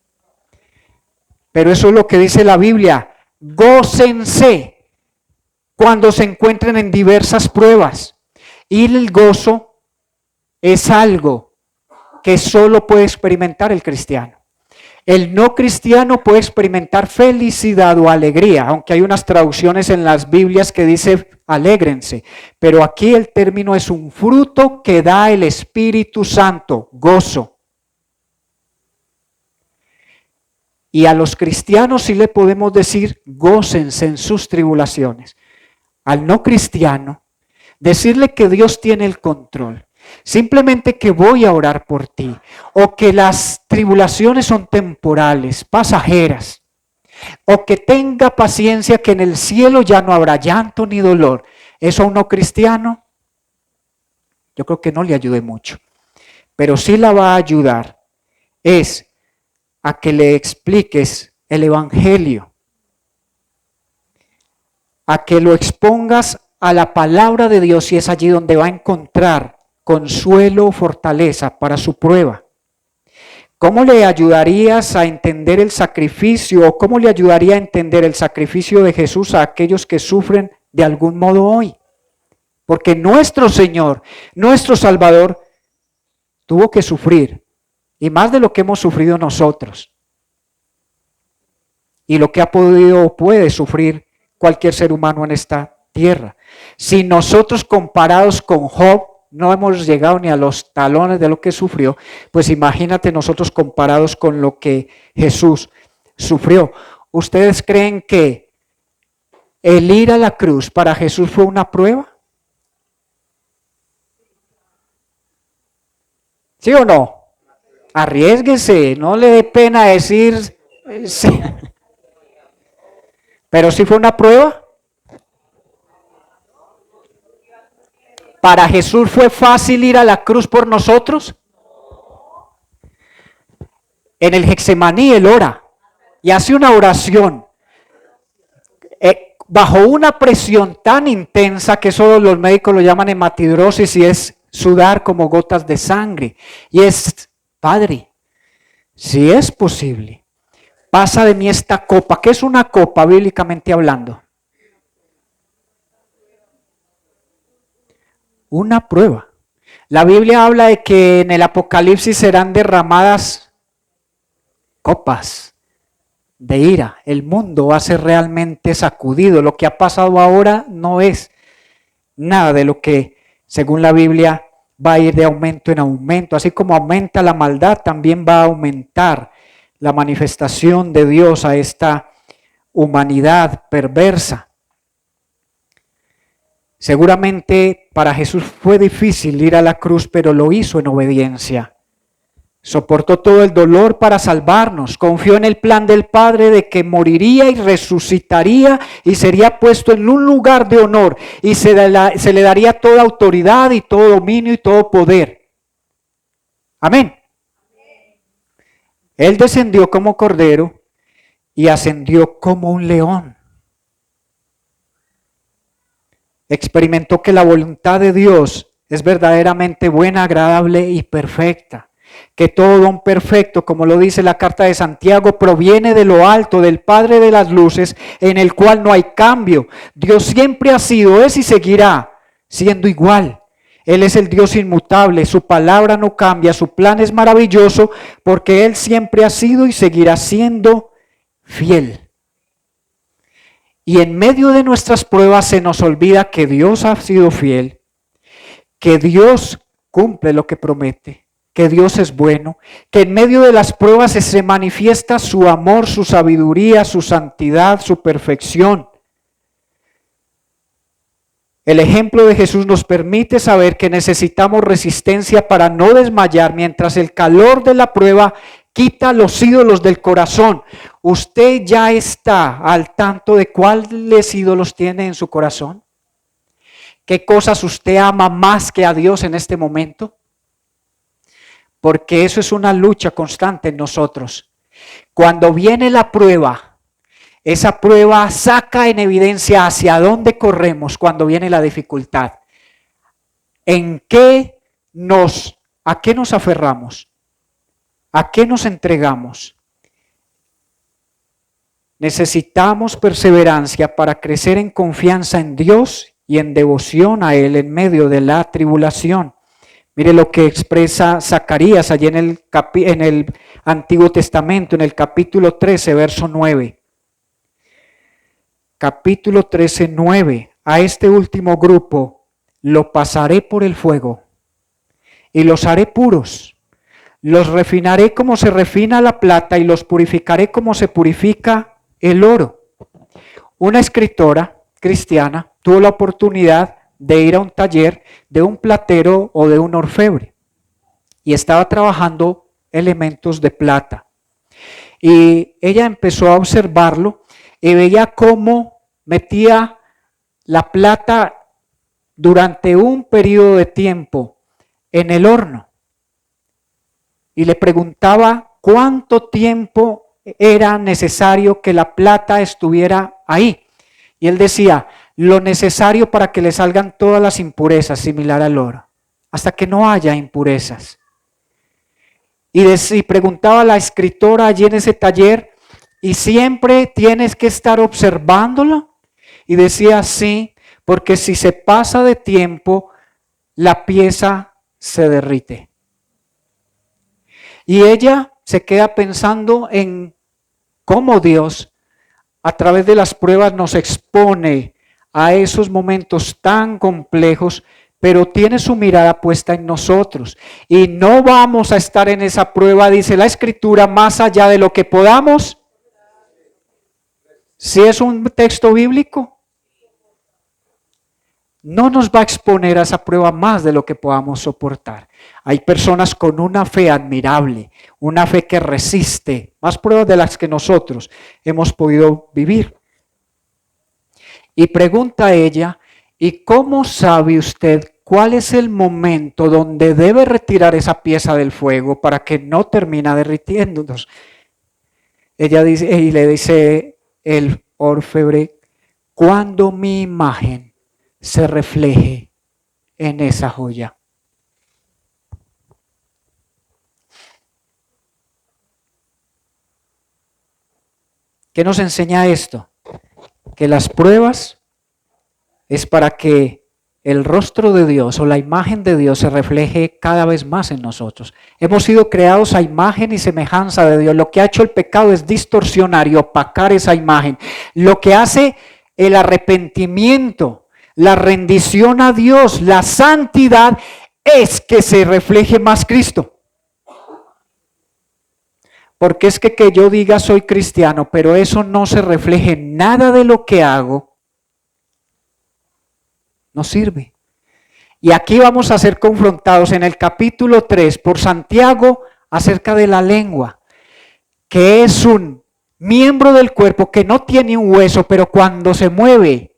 Pero eso es lo que dice la Biblia: gócense cuando se encuentren en diversas pruebas. Y el gozo es algo que solo puede experimentar el cristiano. El no cristiano puede experimentar felicidad o alegría, aunque hay unas traducciones en las Biblias que dice alégrense, pero aquí el término es un fruto que da el Espíritu Santo, gozo. Y a los cristianos sí le podemos decir gócense en sus tribulaciones. Al no cristiano, decirle que Dios tiene el control. Simplemente que voy a orar por ti, o que las tribulaciones son temporales, pasajeras, o que tenga paciencia, que en el cielo ya no habrá llanto ni dolor. Eso a un no cristiano, yo creo que no le ayude mucho. Pero sí la va a ayudar es a que le expliques el Evangelio, a que lo expongas a la palabra de Dios, y es allí donde va a encontrar consuelo o fortaleza para su prueba. ¿Cómo le ayudarías a entender el sacrificio, o cómo le ayudaría a entender el sacrificio de Jesús a aquellos que sufren de algún modo hoy? Porque nuestro Señor, nuestro Salvador, tuvo que sufrir, y más de lo que hemos sufrido nosotros, y lo que ha podido o puede sufrir cualquier ser humano en esta tierra. Si nosotros, comparados con Job, no hemos llegado ni a los talones de lo que sufrió, pues imagínate nosotros comparados con lo que Jesús sufrió. ¿Ustedes creen que el ir a la cruz para Jesús fue una prueba? ¿Sí o no? Arriésguese, no le dé pena decir sí. Pero sí fue una prueba. ¿Para Jesús fue fácil ir a la cruz por nosotros? En el Getsemaní él ora y hace una oración bajo una presión tan intensa que solo los médicos lo llaman hematidrosis, y es sudar como gotas de sangre. Y es: Padre, si es posible, pasa de mí esta copa. ¿Qué es una copa bíblicamente hablando? Una prueba. La Biblia habla de que en el Apocalipsis serán derramadas copas de ira. El mundo va a ser realmente sacudido. Lo que ha pasado ahora no es nada de lo que, según la Biblia, va a ir de aumento en aumento. Así como aumenta la maldad, también va a aumentar la manifestación de Dios a esta humanidad perversa. Seguramente para Jesús fue difícil ir a la cruz, pero lo hizo en obediencia. Soportó todo el dolor para salvarnos. Confió en el plan del Padre de que moriría y resucitaría y sería puesto en un lugar de honor, y se le daría toda autoridad y todo dominio y todo poder. Amén. Él descendió como cordero y ascendió como un león. Experimentó que la voluntad de Dios es verdaderamente buena, agradable y perfecta. Que todo don perfecto, como lo dice la carta de Santiago, proviene de lo alto, del Padre de las luces, en el cual no hay cambio. Dios siempre ha sido, es y seguirá siendo igual. Él es el Dios inmutable, su palabra no cambia, su plan es maravilloso, porque Él siempre ha sido y seguirá siendo fiel. Y en medio de nuestras pruebas se nos olvida que Dios ha sido fiel, que Dios cumple lo que promete, que Dios es bueno, que en medio de las pruebas se manifiesta su amor, su sabiduría, su santidad, su perfección. El ejemplo de Jesús nos permite saber que necesitamos resistencia para no desmayar mientras el calor de la prueba quita los ídolos del corazón. ¿Usted ya está al tanto de cuáles ídolos tiene en su corazón? ¿Qué cosas usted ama más que a Dios en este momento? Porque eso es una lucha constante en nosotros. Cuando viene la prueba, esa prueba saca en evidencia hacia dónde corremos cuando viene la dificultad. ¿A qué nos aferramos? ¿A qué nos entregamos? Necesitamos perseverancia para crecer en confianza en Dios y en devoción a Él en medio de la tribulación. Mire lo que expresa Zacarías allí en el Antiguo Testamento, en el capítulo 13, verso 9. Capítulo 13, 9. A este último grupo lo pasaré por el fuego y los haré puros. Los refinaré como se refina la plata y los purificaré como se purifica el oro. Una escritora cristiana tuvo la oportunidad de ir a un taller de un platero o de un orfebre y estaba trabajando elementos de plata. Y ella empezó a observarlo y veía cómo metía la plata durante un periodo de tiempo en el horno. Y le preguntaba cuánto tiempo era necesario que la plata estuviera ahí. Y él decía, lo necesario para que le salgan todas las impurezas, similar al oro, hasta que no haya impurezas. Y preguntaba a la escritora allí en ese taller, ¿y siempre tienes que estar observándolo? Y decía, sí, porque si se pasa de tiempo, la pieza se derrite. Y ella se queda pensando en cómo Dios, a través de las pruebas, nos expone a esos momentos tan complejos, pero tiene su mirada puesta en nosotros. Y no vamos a estar en esa prueba, dice la Escritura, más allá de lo que podamos. Si es un texto bíblico, no nos va a exponer a esa prueba más de lo que podamos soportar. Hay personas con una fe admirable, una fe que resiste más pruebas de las que nosotros hemos podido vivir. Y pregunta ella, ¿y cómo sabe usted cuál es el momento donde debe retirar esa pieza del fuego para que no termine derritiéndonos? Ella dice, y le dice el orfebre, cuando mi imagen se refleje en esa joya. ¿Qué nos enseña esto? Que las pruebas es para que el rostro de Dios o la imagen de Dios se refleje cada vez más en nosotros. Hemos sido creados a imagen y semejanza de Dios. Lo que ha hecho el pecado es distorsionar y opacar esa imagen. Lo que hace el arrepentimiento, la rendición a Dios, la santidad, es que se refleje más Cristo. Porque es que yo diga soy cristiano, pero eso no se refleje en nada de lo que hago, no sirve. Y aquí vamos a ser confrontados en el capítulo 3 por Santiago acerca de la lengua, que es un miembro del cuerpo que no tiene un hueso, pero cuando se mueve,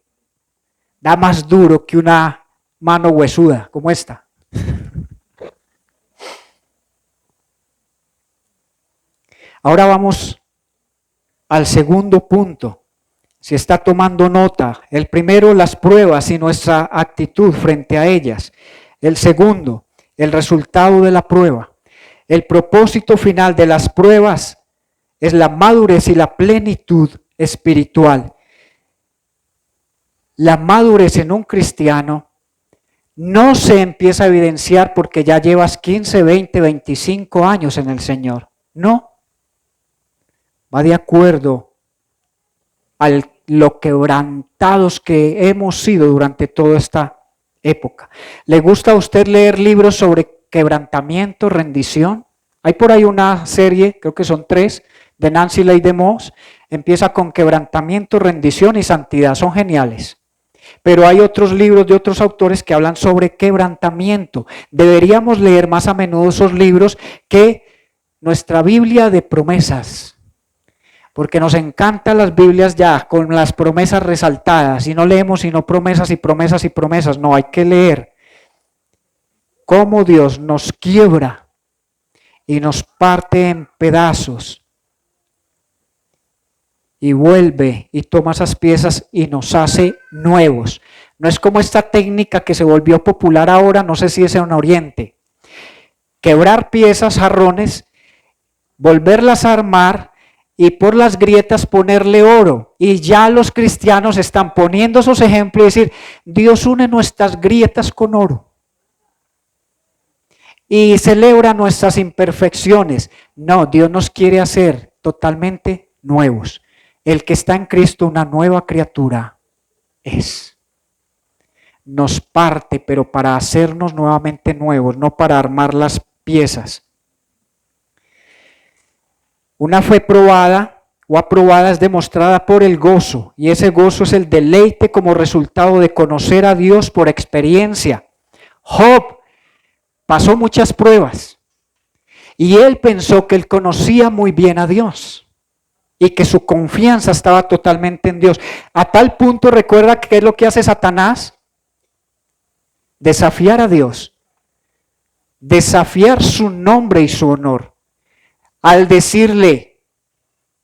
da más duro que una mano huesuda, como esta. Ahora vamos al segundo punto. Si está tomando nota, el primero, las pruebas y nuestra actitud frente a ellas. El segundo, el resultado de la prueba. El propósito final de las pruebas es la madurez y la plenitud espiritual. La madurez en un cristiano no se empieza a evidenciar porque ya llevas 15, 20, 25 años en el Señor. No. Va de acuerdo a lo quebrantados que hemos sido durante toda esta época. ¿Le gusta a usted leer libros sobre quebrantamiento, rendición? Hay por ahí una serie, creo que son 3, de Nancy Leigh DeMoss. Empieza con quebrantamiento, rendición y santidad. Son geniales. Pero hay otros libros de otros autores que hablan sobre quebrantamiento. Deberíamos leer más a menudo esos libros que nuestra Biblia de promesas. Porque nos encantan las Biblias ya con las promesas resaltadas y no leemos sino promesas y promesas y promesas. No, hay que leer cómo Dios nos quiebra y nos parte en pedazos y vuelve y toma esas piezas y nos hace nuevos. No es como esta técnica que se volvió popular ahora, no sé si es en Oriente. Quebrar piezas, jarrones, volverlas a armar y por las grietas ponerle oro. Y ya los cristianos están poniendo esos ejemplos y decir, Dios une nuestras grietas con oro. Y celebra nuestras imperfecciones. No, Dios nos quiere hacer totalmente nuevos. El que está en Cristo, una nueva criatura es. Nos parte, pero para hacernos nuevamente nuevos, no para armar las piezas. Una fe probada o aprobada es demostrada por el gozo, y ese gozo es el deleite como resultado de conocer a Dios por experiencia. Job pasó muchas pruebas y él pensó que él conocía muy bien a Dios y que su confianza estaba totalmente en Dios. A tal punto, recuerda qué es lo que hace Satanás. desafiar a Dios, desafiar su nombre y su honor, al decirle,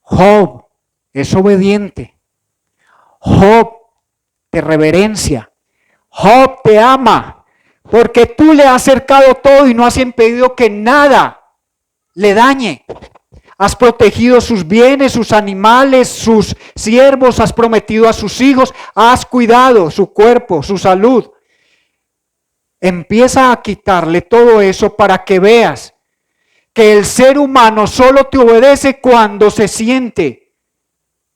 Job es obediente, Job te reverencia, Job te ama, porque tú le has acercado todo y no has impedido que nada le dañe. Has protegido sus bienes, sus animales, sus siervos, has prometido a sus hijos, has cuidado su cuerpo, su salud. Empieza a quitarle todo eso para que veas que el ser humano solo te obedece cuando se siente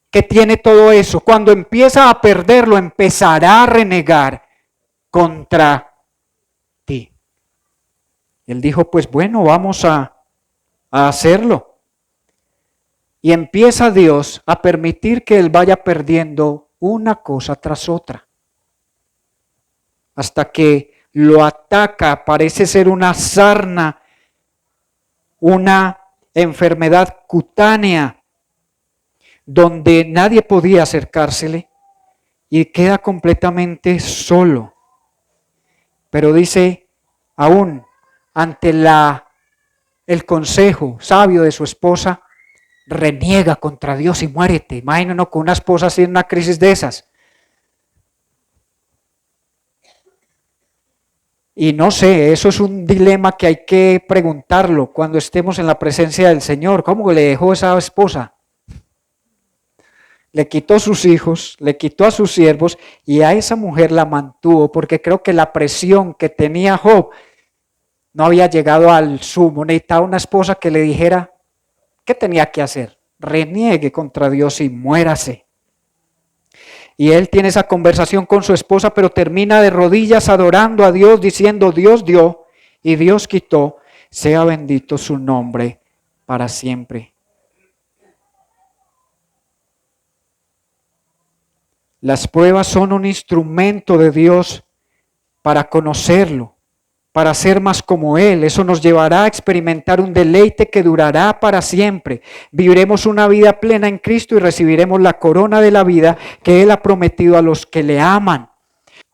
que tiene todo eso. Cuando empieza a perderlo, empezará a renegar contra ti. Él dijo, pues bueno, vamos a hacerlo. Y empieza Dios a permitir que él vaya perdiendo una cosa tras otra. Hasta que lo ataca, parece ser una sarna, una enfermedad cutánea, donde nadie podía acercársele y queda completamente solo. Pero dice, aún ante el consejo sabio de su esposa, reniega contra Dios y muérete. Imagínate con una esposa así en una crisis de esas. Y no sé, eso es un dilema que hay que preguntarlo cuando estemos en la presencia del Señor. ¿Cómo le dejó esa esposa? Le quitó sus hijos, le quitó a sus siervos y a esa mujer la mantuvo porque creo que la presión que tenía Job no había llegado al sumo. Necesitaba una esposa que le dijera, ¿qué tenía que hacer? Reniegue contra Dios y muérase. Y él tiene esa conversación con su esposa, pero termina de rodillas adorando a Dios, diciendo, Dios dio y Dios quitó, sea bendito su nombre para siempre. Las pruebas son un instrumento de Dios para conocerlo, para ser más como Él. Eso nos llevará a experimentar un deleite que durará para siempre. Viviremos una vida plena en Cristo y recibiremos la corona de la vida que Él ha prometido a los que le aman.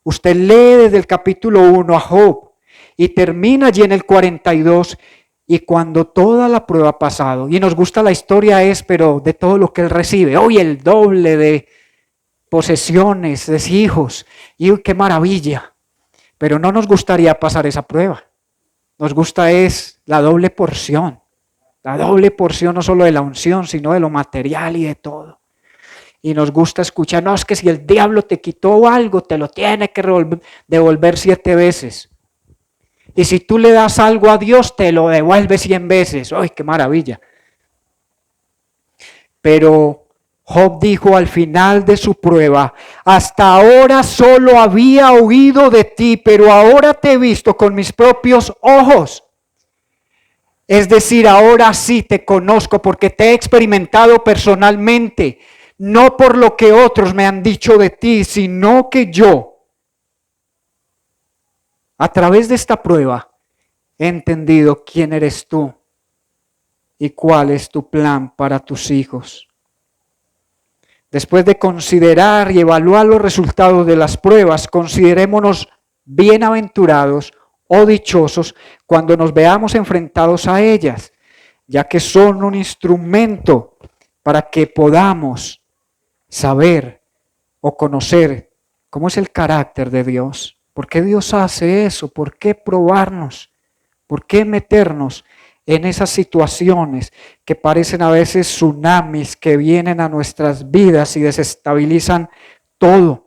Usted lee desde el capítulo 1 a Job y termina allí en el 42 y cuando toda la prueba ha pasado, y nos gusta la historia pero de todo lo que Él recibe, hoy el doble de posesiones, de hijos, y qué maravilla. Pero no nos gustaría pasar esa prueba. Nos gusta es la doble porción. La doble porción no solo de la unción, sino de lo material y de todo. Y nos gusta escuchar, no, es que si el diablo te quitó algo, te lo tiene que devolver 7 veces. Y si tú le das algo a Dios, te lo devuelve 100 veces. ¡Ay, qué maravilla! Pero Job dijo al final de su prueba, hasta ahora solo había oído de ti, pero ahora te he visto con mis propios ojos. Es decir, ahora sí te conozco porque te he experimentado personalmente, no por lo que otros me han dicho de ti, sino que yo, a través de esta prueba, he entendido quién eres tú y cuál es tu plan para tus hijos. Después de considerar y evaluar los resultados de las pruebas, considerémonos bienaventurados o dichosos cuando nos veamos enfrentados a ellas, ya que son un instrumento para que podamos saber o conocer cómo es el carácter de Dios. ¿Por qué Dios hace eso? ¿Por qué probarnos? ¿Por qué meternos en esas situaciones que parecen a veces tsunamis que vienen a nuestras vidas y desestabilizan todo?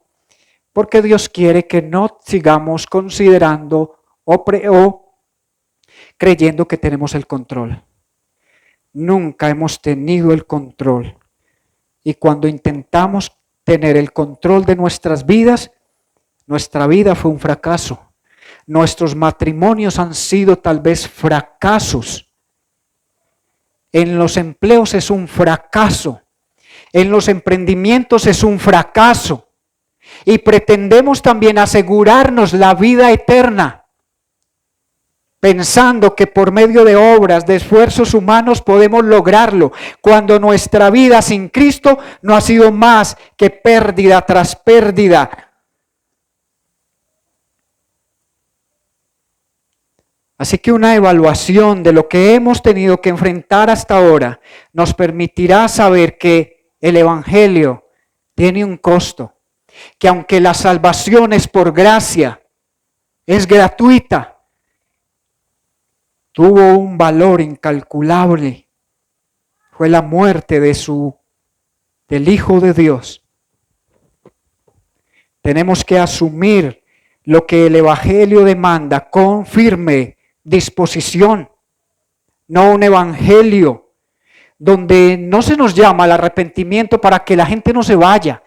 Porque Dios quiere que no sigamos considerando o creyendo que tenemos el control. Nunca hemos tenido el control. Y cuando intentamos tener el control de nuestras vidas, nuestra vida fue un fracaso. Nuestros matrimonios han sido tal vez fracasos. En los empleos es un fracaso. En los emprendimientos es un fracaso. Y pretendemos también asegurarnos la vida eterna, pensando que por medio de obras, de esfuerzos humanos podemos lograrlo, cuando nuestra vida sin Cristo no ha sido más que pérdida tras pérdida. Así que una evaluación de lo que hemos tenido que enfrentar hasta ahora nos permitirá saber que el Evangelio tiene un costo, que aunque la salvación es por gracia, es gratuita, tuvo un valor incalculable. Fue la muerte del Hijo de Dios. Tenemos que asumir lo que el Evangelio demanda con firme disposición, no un evangelio donde no se nos llama al arrepentimiento para que la gente no se vaya,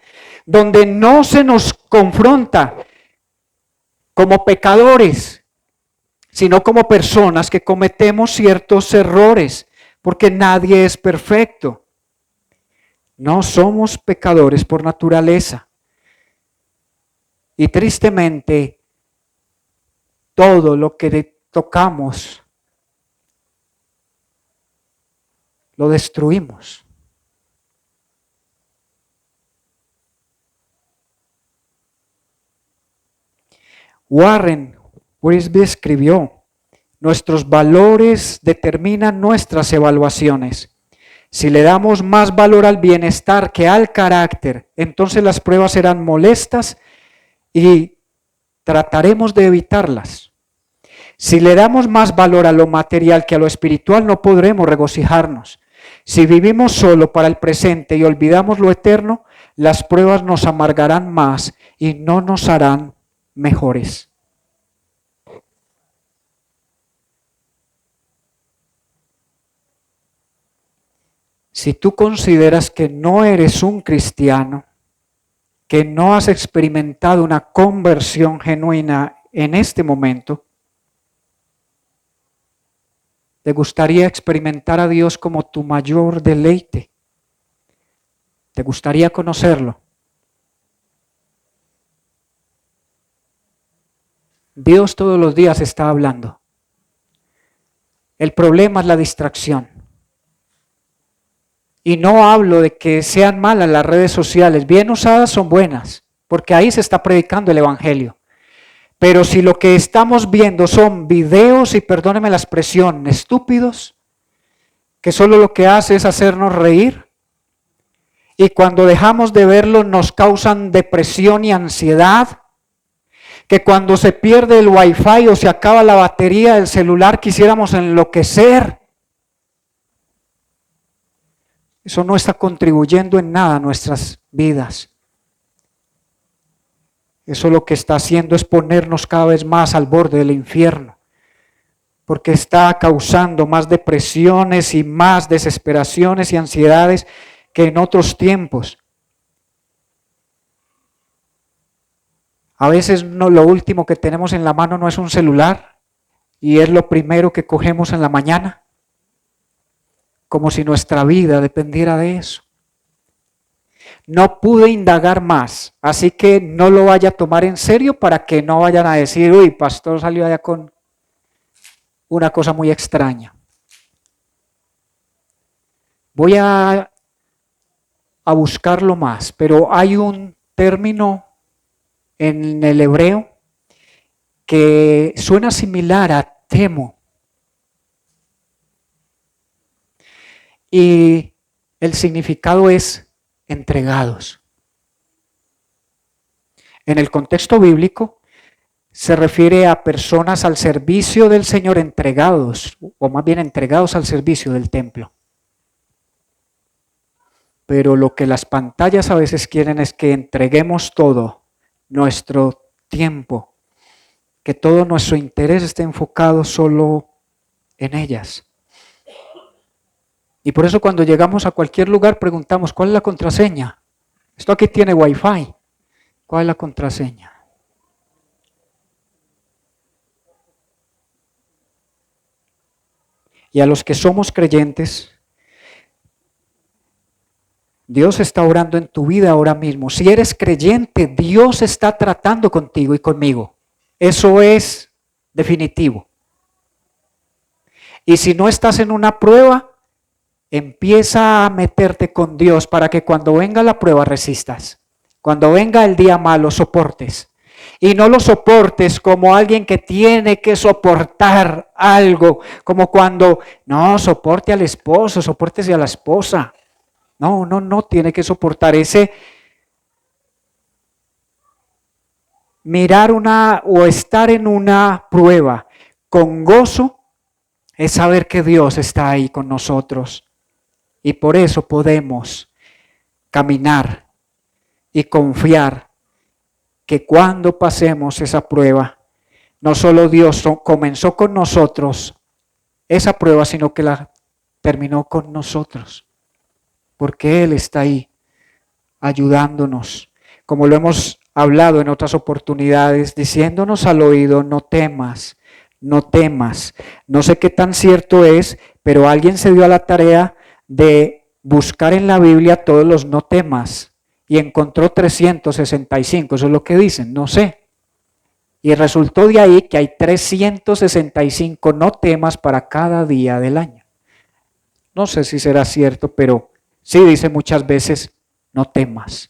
donde no se nos confronta como pecadores, sino como personas que cometemos ciertos errores, porque nadie es perfecto. No somos pecadores por naturaleza. Y tristemente, todo lo que tocamos, lo destruimos. Warren Wiersbe escribió: nuestros valores determinan nuestras evaluaciones. Si le damos más valor al bienestar que al carácter, entonces las pruebas serán molestas y trataremos de evitarlas. Si le damos más valor a lo material que a lo espiritual, no podremos regocijarnos. Si vivimos solo para el presente y olvidamos lo eterno, las pruebas nos amargarán más y no nos harán mejores. Si tú consideras que no eres un cristiano, que no has experimentado una conversión genuina en este momento, ¿te gustaría experimentar a Dios como tu mayor deleite? ¿Te gustaría conocerlo? Dios todos los días está hablando. El problema es la distracción. Y no hablo de que sean malas las redes sociales, bien usadas son buenas, porque ahí se está predicando el Evangelio. Pero si lo que estamos viendo son videos, y perdóneme la expresión, estúpidos, que solo lo que hace es hacernos reír, y cuando dejamos de verlo nos causan depresión y ansiedad, que cuando se pierde el wifi o se acaba la batería del celular quisiéramos enloquecer. Eso no está contribuyendo en nada a nuestras vidas. Eso lo que está haciendo es ponernos cada vez más al borde del infierno, porque está causando más depresiones y más desesperaciones y ansiedades que en otros tiempos. A veces lo último que tenemos en la mano no es un celular y es lo primero que cogemos en la mañana, como si nuestra vida dependiera de eso. No pude indagar más, así que no lo vaya a tomar en serio para que no vayan a decir, uy, pastor salió allá con una cosa muy extraña. Voy a buscarlo más, pero hay un término en el hebreo que suena similar a temo. Y el significado es entregados. En el contexto bíblico se refiere a personas al servicio del Señor entregados, o más bien entregados al servicio del templo. Pero lo que las pantallas a veces quieren es que entreguemos todo nuestro tiempo, que todo nuestro interés esté enfocado solo en ellas. Y por eso cuando llegamos a cualquier lugar preguntamos, ¿cuál es la contraseña? Esto aquí tiene wifi. ¿Cuál es la contraseña? Y a los que somos creyentes, Dios está orando en tu vida ahora mismo. Si eres creyente, Dios está tratando contigo y conmigo. Eso es definitivo. Y si no estás en una prueba, empieza a meterte con Dios para que cuando venga la prueba resistas. Cuando venga el día malo, soportes. Y no lo soportes como alguien que tiene que soportar algo, como cuando, no, soporte al esposo, sopórtese a la esposa. No tiene que soportar ese mirar o estar en una prueba con gozo, es saber que Dios está ahí con nosotros. Y por eso podemos caminar y confiar que cuando pasemos esa prueba, no solo Dios comenzó con nosotros esa prueba, sino que la terminó con nosotros. Porque Él está ahí ayudándonos, como lo hemos hablado en otras oportunidades, diciéndonos al oído, no temas, no temas. No sé qué tan cierto es, pero alguien se dio a la tarea de buscar en la Biblia todos los no temas y encontró 365, eso es lo que dicen, no sé. Y resultó de ahí que hay 365 no temas para cada día del año. No sé si será cierto, pero sí dice muchas veces, no temas,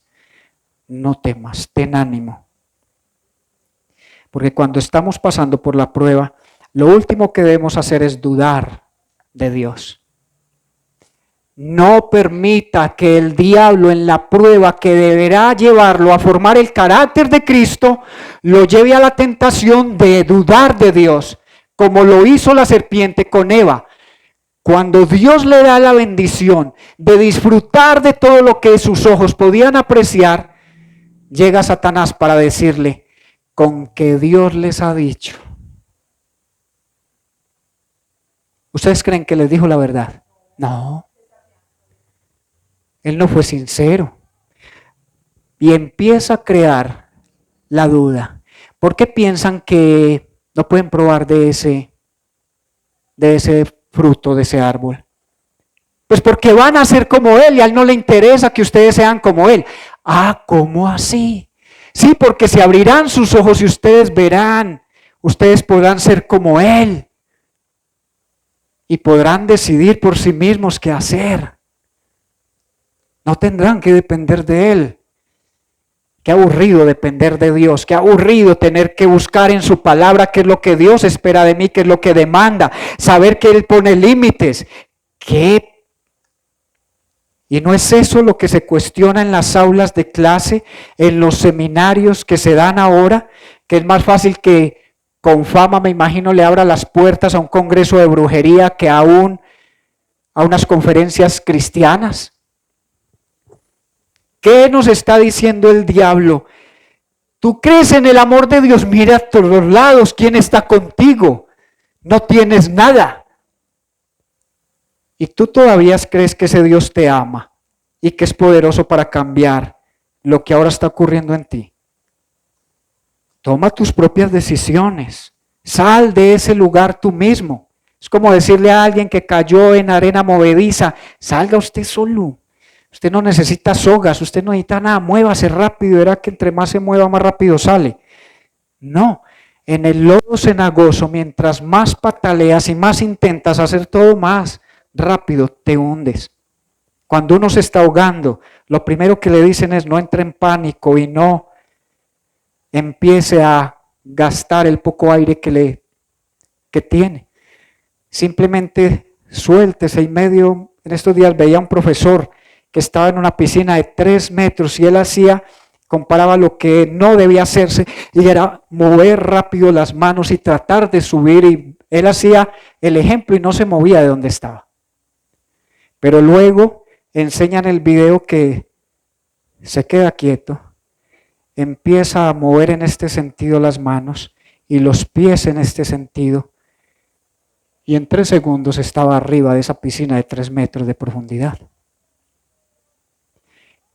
ten ánimo. Porque cuando estamos pasando por la prueba, lo último que debemos hacer es dudar de Dios. No permita que el diablo en la prueba que deberá llevarlo a formar el carácter de Cristo, lo lleve a la tentación de dudar de Dios, como lo hizo la serpiente con Eva. Cuando Dios le da la bendición de disfrutar de todo lo que sus ojos podían apreciar, llega Satanás para decirle, con que Dios les ha dicho. ¿Ustedes creen que les dijo la verdad? No. Él no fue sincero. Y empieza a crear la duda. ¿Por qué piensan que no pueden probar de ese fruto, de ese árbol? Pues porque van a ser como Él y a Él no le interesa que ustedes sean como Él. Ah, ¿cómo así? Sí, porque se abrirán sus ojos y ustedes verán, ustedes podrán ser como Él y podrán decidir por sí mismos qué hacer. No tendrán que depender de Él. Qué aburrido depender de Dios, qué aburrido tener que buscar en su palabra qué es lo que Dios espera de mí, qué es lo que demanda, saber que Él pone límites. Y no es eso lo que se cuestiona en las aulas de clase, en los seminarios que se dan ahora, que es más fácil que con fama, me imagino, le abra las puertas a un congreso de brujería que a unas conferencias cristianas. ¿Qué nos está diciendo el diablo? Tú crees en el amor de Dios, mira a todos lados, ¿quién está contigo? No tienes nada. Y tú todavía crees que ese Dios te ama y que es poderoso para cambiar lo que ahora está ocurriendo en ti. Toma tus propias decisiones. Sal de ese lugar tú mismo. Es como decirle a alguien que cayó en arena movediza, salga usted solo. Usted no necesita sogas, usted no necesita nada, muévase rápido, verá que entre más se mueva, más rápido sale. No, en el lodo cenagoso, mientras más pataleas y más intentas hacer todo más rápido, te hundes. Cuando uno se está ahogando, lo primero que le dicen es no entre en pánico y no empiece a gastar el poco aire que tiene. Simplemente suéltese y medio. En estos días veía a un profesor que estaba en una piscina de 3 metros y él comparaba lo que no debía hacerse y era mover rápido las manos y tratar de subir, y él hacía el ejemplo y no se movía de donde estaba. Pero luego enseñan el video que se queda quieto, empieza a mover en este sentido las manos y los pies en este sentido, y en 3 segundos estaba arriba de esa piscina de 3 metros de profundidad.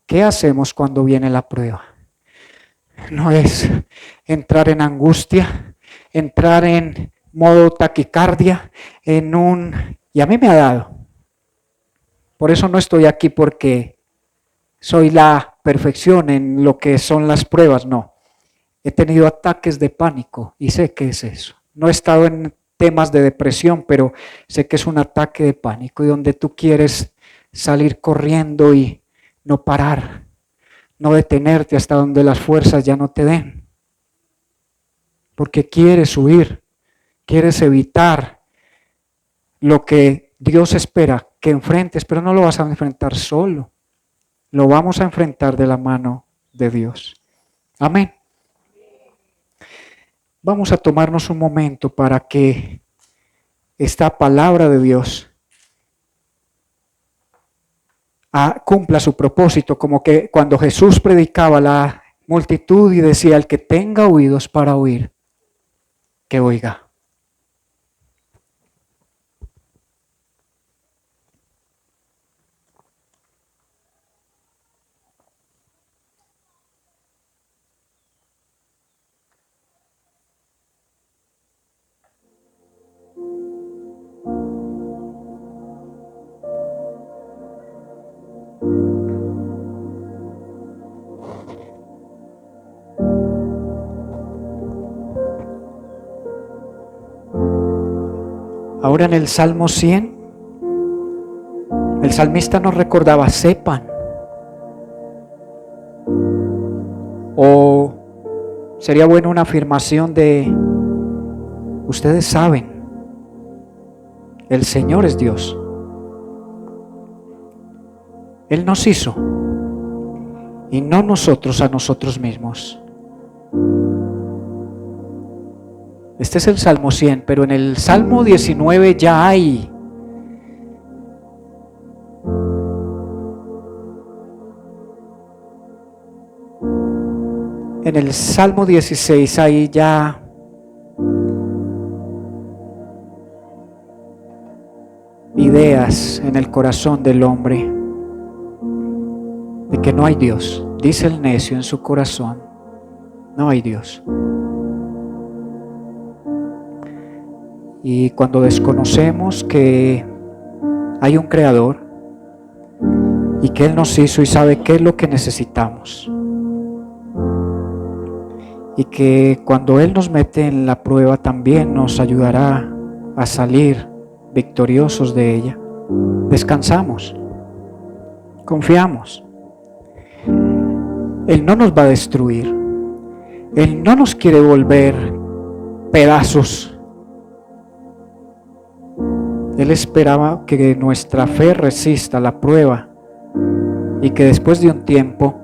¿Qué hacemos cuando viene la prueba? No es entrar en angustia, entrar en modo taquicardia, y a mí me ha dado. Por eso no estoy aquí porque soy la perfección en lo que son las pruebas, no. He tenido ataques de pánico y sé qué es eso. No he estado en temas de depresión, pero sé que es un ataque de pánico y donde tú quieres salir corriendo y no parar, no detenerte hasta donde las fuerzas ya no te den. porque quieres huir, quieres evitar lo que Dios espera que enfrentes, pero no lo vas a enfrentar solo. Lo vamos a enfrentar de la mano de Dios. Amén. Vamos a tomarnos un momento para que esta palabra de Dios cumpla su propósito, como que cuando Jesús predicaba a la multitud y decía: el que tenga oídos para oír, que oiga. Ahora en el Salmo 100, el salmista nos recordaba: sepan. O sería bueno una afirmación de: ustedes saben, el Señor es Dios. Él nos hizo y no nosotros a nosotros mismos. Este es el Salmo 100, pero en el Salmo 19 ya hay en el Salmo 16 hay ya ideas en el corazón del hombre de que no hay Dios. Dice el necio en su corazón: no hay Dios. Y cuando desconocemos que hay un creador y que Él nos hizo y sabe qué es lo que necesitamos, y que cuando Él nos mete en la prueba también nos ayudará a salir victoriosos de ella, descansamos, confiamos. Él no nos va a destruir. Él no nos quiere volver pedazos. Él esperaba que nuestra fe resista la prueba y que después de un tiempo,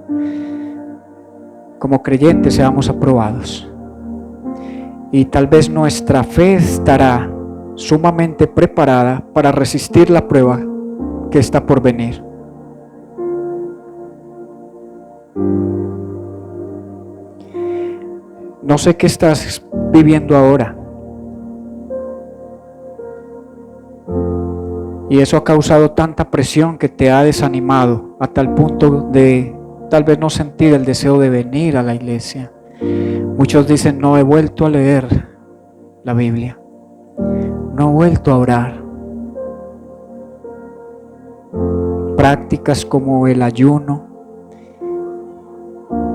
como creyentes, seamos aprobados. Y tal vez nuestra fe estará sumamente preparada para resistir la prueba que está por venir. No sé qué estás viviendo ahora. Y eso ha causado tanta presión que te ha desanimado a tal punto de tal vez no sentir el deseo de venir a la iglesia. Muchos dicen: no he vuelto a leer la Biblia, no he vuelto a orar. Prácticas como el ayuno,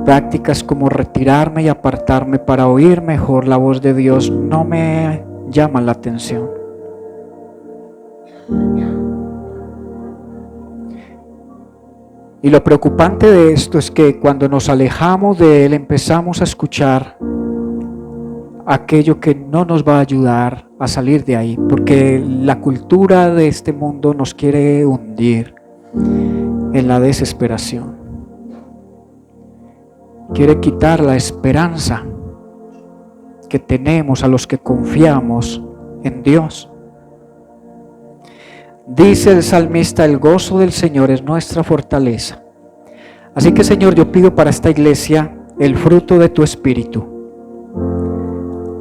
prácticas como retirarme y apartarme para oír mejor la voz de Dios no me llaman la atención. Y lo preocupante de esto es que cuando nos alejamos de Él empezamos a escuchar aquello que no nos va a ayudar a salir de ahí, porque la cultura de este mundo nos quiere hundir en la desesperación. Quiere quitar la esperanza que tenemos a los que confiamos en Dios. Dice el salmista: el gozo del Señor es nuestra fortaleza. Así que, Señor, yo pido para esta iglesia el fruto de tu Espíritu.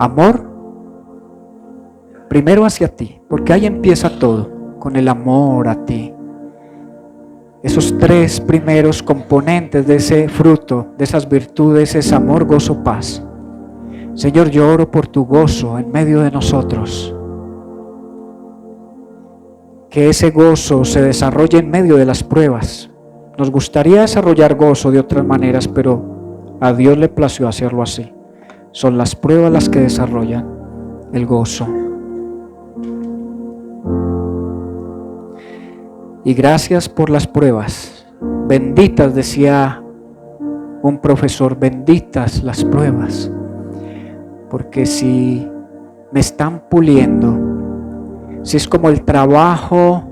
Amor, primero hacia ti, porque ahí empieza todo, con el amor a ti. Esos tres primeros componentes de ese fruto, de esas virtudes, es amor, gozo, paz. Señor, yo oro por tu gozo en medio de nosotros. Que ese gozo se desarrolle en medio de las pruebas. Nos gustaría desarrollar gozo de otras maneras, pero a Dios le plació hacerlo así. Son las pruebas las que desarrollan el gozo. Y gracias por las pruebas. Benditas, decía un profesor, benditas las pruebas, porque si me están puliendo, si es como el trabajo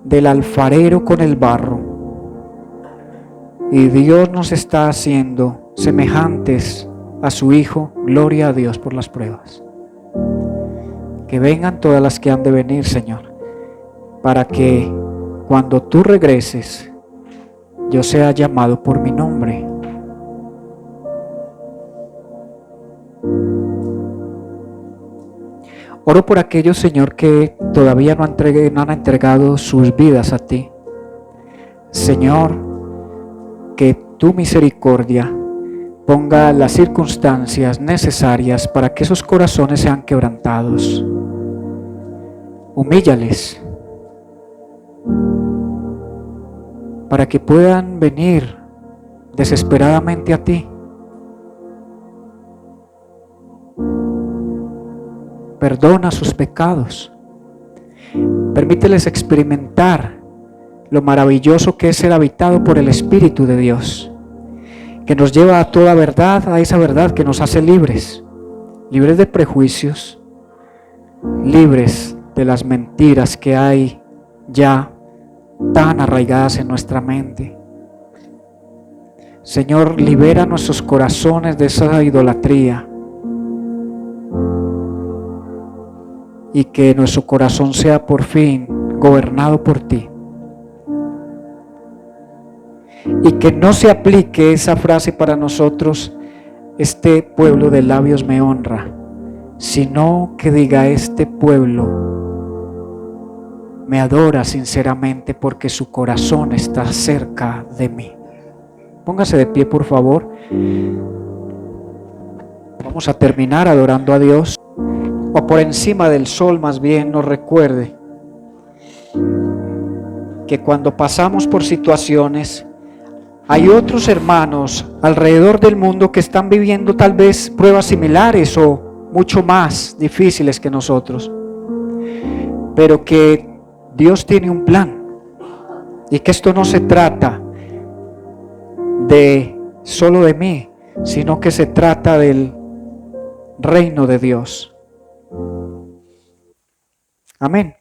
del alfarero con el barro, y Dios nos está haciendo semejantes a su Hijo, gloria a Dios por las pruebas. Que vengan todas las que han de venir, Señor, para que cuando tú regreses, yo sea llamado por mi nombre. Oro por aquellos, Señor, que todavía no han entregado sus vidas a ti. Señor, que tu misericordia ponga las circunstancias necesarias para que esos corazones sean quebrantados. Humíllales para que puedan venir desesperadamente a ti. Perdona sus pecados. Permíteles experimentar lo maravilloso que es ser habitado por el Espíritu de Dios, que nos lleva a toda verdad, a esa verdad que nos hace libres, libres de prejuicios, libres de las mentiras que hay ya tan arraigadas en nuestra mente. Señor, libera nuestros corazones de esa idolatría y que nuestro corazón sea por fin gobernado por ti. Y que no se aplique esa frase para nosotros: este pueblo de labios me honra, sino que diga: este pueblo me adora sinceramente porque su corazón está cerca de mí. Póngase de pie, por favor. Vamos a terminar adorando a Dios. O por encima del sol, más bien, nos recuerde que cuando pasamos por situaciones, hay otros hermanos alrededor del mundo que están viviendo tal vez pruebas similares o mucho más difíciles que nosotros, pero que Dios tiene un plan y que esto no se trata de solo de mí, sino que se trata del reino de Dios. Amén.